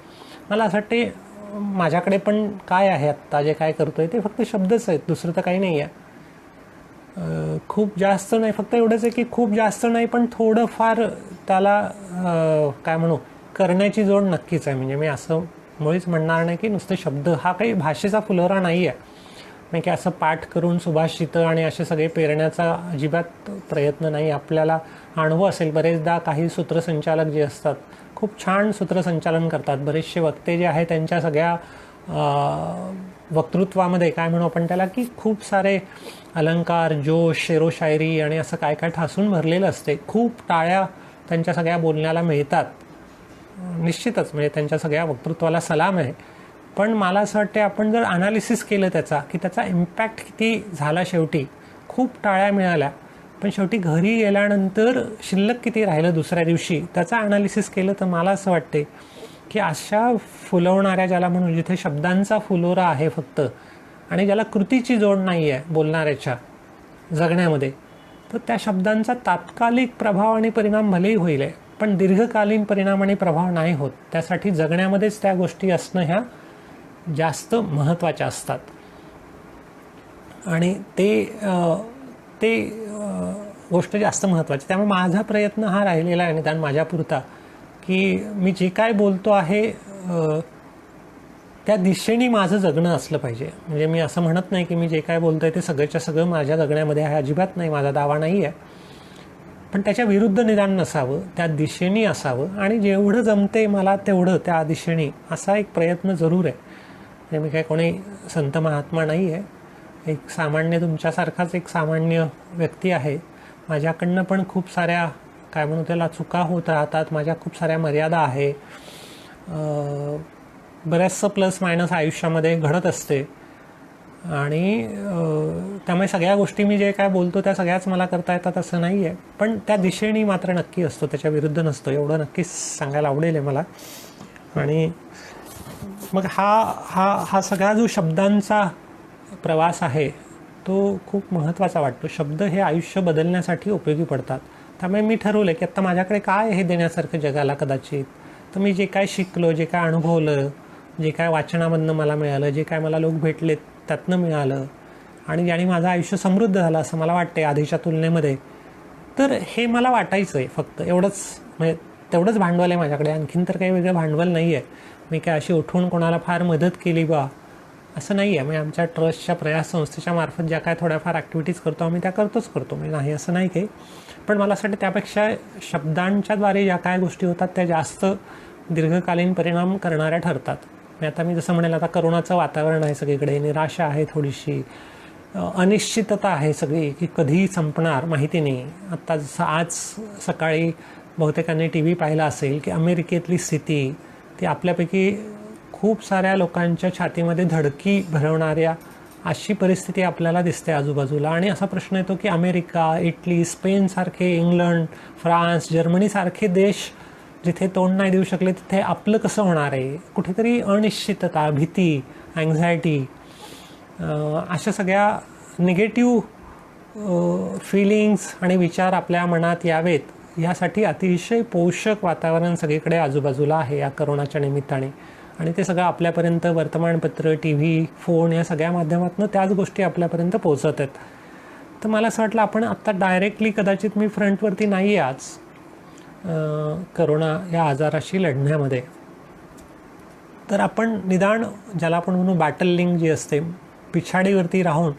मला असं वाटते माझ्याकडे पण काय आहे आत्ता जे काय करतोय ते फक्त शब्दच आहेत, दुसरं तर काही नाही आहे. खूप जास्त नाही, फक्त एवढंच आहे की खूप जास्त नाही पण थोडंफार त्याला काय म्हणू करण्याची जोड नक्कीच आहे. म्हणजे मी असं मुळीच म्हणणार नाही की नुसते शब्द हा काही भाषेचा फुलोरा नाही आहे. म्हणजे की असं पाठ करून सुभाषितं आणि असे सगळे पेरण्याचा अजिबात प्रयत्न नाही. आपल्याला अनुभव असेल बरेचदा काही सूत्रसंचालक जे असतात खूप छान सूत्रसंचालन करतात. बरेचसे वक्ते जे आहेत त्यांच्या सगळ्या वक्तृत्वामध्ये काय म्हणू आपण त्याला की खूप सारे अलंकार, जोश, शेरोशायरी आणि असं काय काय ठासून भरलेलं असते. खूप टाळ्या त्यांच्या सगळ्या बोलण्याला मिळतात निश्चितच, म्हणजे त्यांच्या सगळ्या वक्तृत्वाला सलाम आहे. पण मला असं वाटते आपण जर अनालिसिस केलं त्याचा की त्याचा इम्पॅक्ट किती झाला, शेवटी खूप टाळ्या मिळाल्या पण शेवटी घरी गेल्यानंतर शिल्लक किती राहिलं दुसऱ्या दिवशी, त्याचा अनालिसिस केलं तर मला असं वाटते की अशा फुलवणाऱ्या, ज्याला म्हणून जिथे शब्दांचा फुलोरा आहे फक्त आणि ज्याला कृतीची जोड नाही आहे बोलणाऱ्याच्या जगण्यामध्ये, तर त्या शब्दांचा तात्कालिक प्रभाव आणि परिणाम भलेही होईल आहे पण दीर्घकालीन परिणाम आणि प्रभाव नाही होत. त्यासाठी जगण्यामध्येच त्या गोष्टी असणं ह्या जास्त महत्त्वाच्या असतात. आणि ते गोष्ट जास्त महत्त्वाची. त्यामुळे माझा प्रयत्न हा राहिलेला आहे निदान माझ्यापुरता की मी जे काय बोलतो आहे त्या दिशेने माझं जगणं असलं पाहिजे. म्हणजे मी असं म्हणत नाही की मी जे काय बोलतो आहे ते सगळंच्या सगळं माझ्या जगण्यामध्ये आहे, अजिबात नाही, माझा दावा नाही आहे. पण त्याच्या विरुद्ध निदान नसावं, त्या दिशेने असावं आणि जेवढं जमते मला तेवढं त्या दिशेने असा एक प्रयत्न जरूर आहे. म्हणजे मी काय कोणी संत महात्मा नाही आहे, एक सामान्य तुमच्यासारखाच एक सामान्य व्यक्ती आहे. माझ्याकडनं पण खूप साऱ्या काय म्हणू त्याला चुका होत राहतात, माझ्या खूप साऱ्या मर्यादा आहे, बऱ्याचसं प्लस मायनस आयुष्यामध्ये घडत असते. आणि त्यामुळे सगळ्या गोष्टी मी जे काय बोलतो त्या सगळ्याच मला करता येतात असं नाही आहे. पण त्या दिशेने मात्र नक्की असतो, त्याच्या विरुद्ध नसतो, एवढं नक्कीच सांगायला आवडेल आहे मला. आणि मग हा सगळा जो शब्दांचा प्रवास आहे तो खूप महत्त्वाचा वाटतो. शब्द हे आयुष्य बदलण्यासाठी उपयोगी पडतात. त्यामुळे मी ठरवलं की आत्ता माझ्याकडे काय हे देण्यासारखं जगाला कदाचित, तर मी जे काय शिकलो, जे काय अनुभवलं, जे काय वाचनामधनं मला मिळालं, जे काय मला लोक भेटले त्यातनं मिळालं आणि ज्याने माझं आयुष्य समृद्ध झालं असं मला वाटते आधीच्या तुलनेमध्ये, तर हे मला वाटायचं आहे. फक्त एवढंच, म्हणजे तेवढंच भांडवल आहे माझ्याकडे, आणखीन तर काही वेगळं भांडवल नाही आहे. मी काय अशी उठून कोणाला फार मदत केली बा असं नाही आहे. म्हणजे आमच्या ट्रस्टच्या प्रयास संस्थेच्या मार्फत ज्या काय थोड्याफार ॲक्टिव्हिटीज करतो आम्ही त्या करतो, म्हणजे नाही असं नाही काही. पण मला असं वाटतं त्यापेक्षा शब्दांच्याद्वारे ज्या काय गोष्टी होतात त्या जास्त दीर्घकालीन परिणाम करणाऱ्या ठरतात. आता मी जसं म्हणेल, आता करोनाचं वातावरण आहे सगळीकडे, निराशा आहे थोडीशी, अनिश्चितता आहे सगळी, की कधी संपणार माहिती नाही. आत्ता जसं आज सकाळी बहुतेकांनी टी व्ही पाहिला असेल की अमेरिकेतली स्थिती ती आपल्यापैकी खूप साऱ्या लोकांच्या छातीमध्ये धडकी भरवणाऱ्या अशी परिस्थिती आपल्याला दिसते आजूबाजूला. आणि असा प्रश्न येतो की अमेरिका, इटली, स्पेनसारखे, इंग्लंड, फ्रान्स, जर्मनीसारखे देश जिथे तोंड नाही देऊ शकले तिथे आपलं कसं होणार आहे. कुठेतरी अनिश्चितता, भीती, अँझायटी, अशा सगळ्या निगेटिव्ह फीलिंग्स आणि विचार आपल्या मनात यावेत यासाठी अतिशय पोषक वातावरण सगळीकडे आजूबाजूला आहे या करोनाच्या निमित्ताने. आणि ते सगळं आपल्यापर्यंत वर्तमानपत्र, टी व्ही, फोन या सगळ्या माध्यमातून त्याच गोष्टी आपल्यापर्यंत पोहोचत आहेत. तर मला असं वाटलं आपण आत्ता डायरेक्टली कदाचित मी फ्रंटवरती नाही आहे आज करोना या आजाराशी लढण्यामध्ये, तर आपण निदान ज्याला आपण म्हणू बॅटलिंग जी असते पिछाडीवरती राहून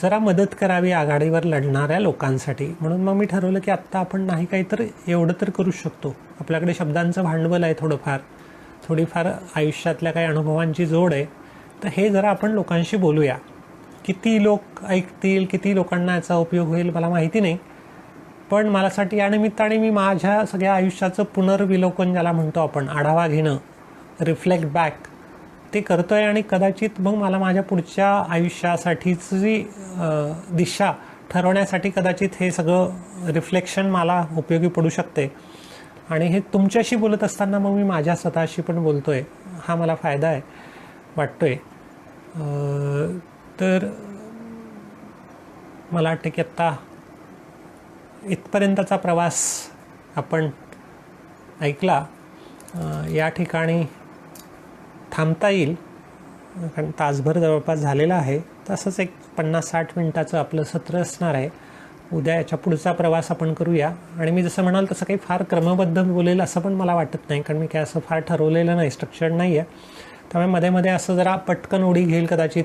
जरा मदत करावी आघाडीवर लढणाऱ्या लोकांसाठी. म्हणून मग मी ठरवलं की आत्ता आपण नाही काही तर एवढं तर करू शकतो. आपल्याकडे शब्दांचं भांडवल आहे, थोडीफार आयुष्यातल्या काही अनुभवांची जोड आहे. तर हे जरा आपण लोकांशी बोलूया. किती लोक ऐकतील, किती लोकांना याचा उपयोग होईल मला माहिती नाही, पण मलासाठी या निमित्ताने मी माझ्या सगळ्या आयुष्याचं पुनर्विलोकन ज्याला म्हणतो आपण, आढावा घेणं, रिफ्लेक्ट बॅक, ते करतो आहे. आणि कदाचित मग मला माझ्या पुढच्या आयुष्यासाठीची दिशा ठरवण्यासाठी कदाचित हे सगळं रिफ्लेक्शन मला उपयोगी पडू शकते. आणि हे तुमच्याशी बोलत असताना मग मी माझ्या स्वतःशी पण बोलतो आहे, हा मला फायदा आहे वाटतो आहे. तर मला वाटतं की आत्ता इथपर्यंतचा प्रवास आपण ऐकला. या ठिकाणी थांबता येईल कारण तासभर जवळपास झालेला आहे. तसंच एक 50-60 मिनिटाचं आपलं सत्र असणार आहे. उद्या याच्या पुढचा प्रवास आपण करूया. आणि मी जसं म्हणाल तसं काही फार क्रमबद्ध बोलेल असं पण मला वाटत नाही, कारण मी काय असं फार ठरवलेलं नाही, स्ट्रक्चर्ड नाही आहे. त्यामुळे मध्ये मध्ये असं जरा पटकन उडी घेईल कदाचित,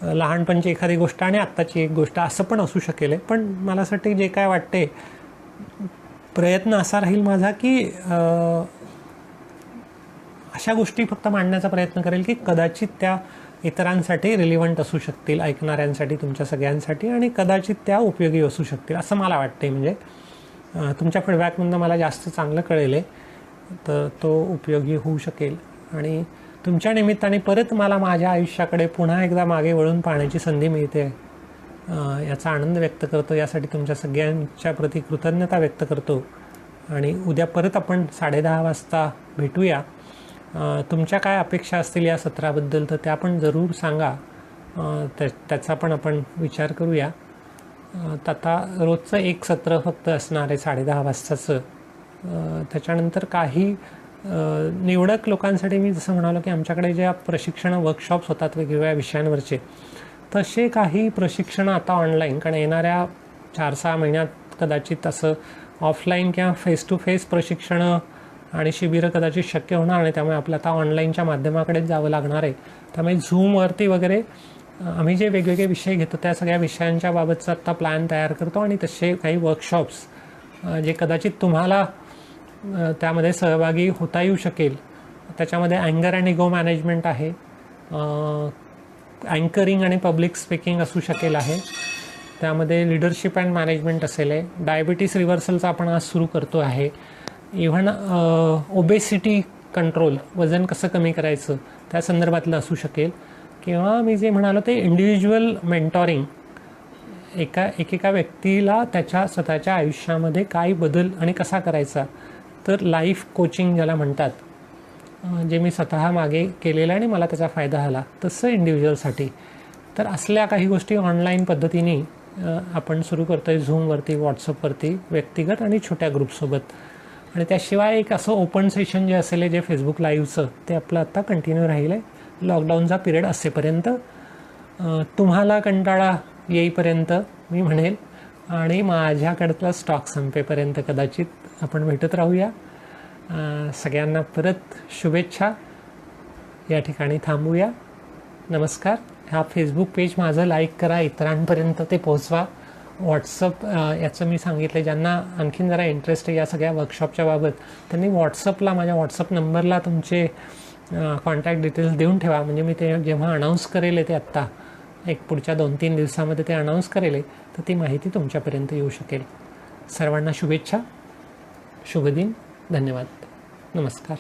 लहानपणची एखादी गोष्ट आणि आत्ताची एक गोष्ट असं पण असू शकेल. पण मलासाठी जे काय वाटते प्रयत्न असा राहील माझा की अशा गोष्टी फक्त मांडण्याचा प्रयत्न करेल की कदाचित त्या इतरांसाठी रिलिव्हंट असू शकतील, ऐकणाऱ्यांसाठी, तुमच्या सगळ्यांसाठी, आणि कदाचित त्या उपयोगी असू शकतील असं मला वाटते. म्हणजे तुमच्या फीडबॅकमधून मला जास्त चांगलं कळेल तर तो उपयोगी होऊ शकेल. आणि तुमच्या निमित्ताने परत मला माझ्या आयुष्याकडे पुन्हा एकदा मागे वळून पाहण्याची संधी मिळते याचा आनंद व्यक्त करतो. यासाठी तुमच्या सगळ्यांच्या प्रति कृतज्ञता व्यक्त करतो. आणि उद्या परत आपण 10:30 वाजता भेटूया. तुमच्या काय अपेक्षा असतील या सत्राबद्दल तर त्या पण जरूर सांगा, त्याचा पण आपण विचार करूया. आता रोजचं एक सत्र फक्त असणार आहे 10:30 वाजताचं. त्याच्यानंतर काही निवडक लोकांसाठी मी जसं म्हणालो की आमच्याकडे ज्या प्रशिक्षण वर्कशॉप्स होतात वेगवेगळ्या विषयांवरचे, तसे काही प्रशिक्षणं आता ऑनलाईन, कारण येणाऱ्या 4-6 महिन्यात कदाचित असं ऑफलाईन किंवा फेस टू फेस प्रशिक्षणं आणि शिबिरं कदाचित शक्य होणार नाही. त्यामुळे आपलं आता ऑनलाईनच्या माध्यमाकडेच जावं लागणार आहे. त्यामुळे झूमवरती वगैरे आम्ही जे वेगवेगळे विषय घेतो त्या सगळ्या विषयांच्या बाबतचा आत्ता प्लॅन तयार करतो. आणि तसे काही वर्कशॉप्स जे कदाचित तुम्हाला त्यामध्ये सहभागी होता येऊ शकेल. त्याच्यामध्ये अँगर अँड इगो मॅनेजमेंट आहे, अँकरिंग आणि पब्लिक स्पीकिंग असू शकेल आहे, त्यामध्ये लिडरशिप अँड मॅनेजमेंट असेल आहे, डायबिटीस रिव्हर्सलचा आपण आज सुरू करतो आहे, इव्हन ओबेसिटी कंट्रोल, वजन कसं कमी करायचं त्या संदर्भातलं असू शकेल, किंवा मी जे म्हणालो ते इंडिव्हिज्युअल मेंटॉरिंग, एकेका व्यक्तीला त्याच्या स्वतःच्या आयुष्यामध्ये काय बदल आणि कसा करायचा, तर लाईफ कोचिंग ज्याला म्हणतात, जे मी स्वतः मागे केलेलं आहे आणि मला त्याचा फायदा झाला, तसं इंडिव्हिज्युअलसाठी. तर असल्या काही गोष्टी ऑनलाईन पद्धतीने आपण सुरू करतो आहे झूमवरती, व्हॉट्सअपवरती, व्यक्तिगत आणि छोट्या ग्रुपसोबत. आणि त्याशिवाय एक असं ओपन सेशन जे असेल जे फेसबुक लाईव्हचं, ते आपलं आत्ता कंटिन्यू राहील आहे लॉकडाऊनचा पिरियड असेपर्यंत, तुम्हाला कंटाळा येईपर्यंत मी म्हणेल, आणि माझ्याकडचा स्टॉक संपेपर्यंत कदाचित आपण भेटत राहूया. सगळ्यांना परत शुभेच्छा. या ठिकाणी थांबूया. नमस्कार. हा फेसबुक पेज माझं लाईक करा, इतरांपर्यंत ते पोहोचवा. व्हॉट्सअप याचं मी सांगितलं, ज्यांना आणखीन जरा इंटरेस्ट आहे या सगळ्या वर्कशॉपच्या बाबत, त्यांनी व्हॉट्सअपला, माझ्या व्हॉट्सअप नंबरला तुमचे कॉन्टॅक्ट डिटेल्स देऊन ठेवा. म्हणजे मी ते जेव्हा अनाऊन्स करेल ते आत्ता, एक पुढच्या 2-3 दिवसामध्ये ते अनाऊन्स करेल तर ती माहिती तुमच्यापर्यंत येऊ शकेल. सर्वांना शुभेच्छा, शुभदिन, धन्यवाद, नमस्कार.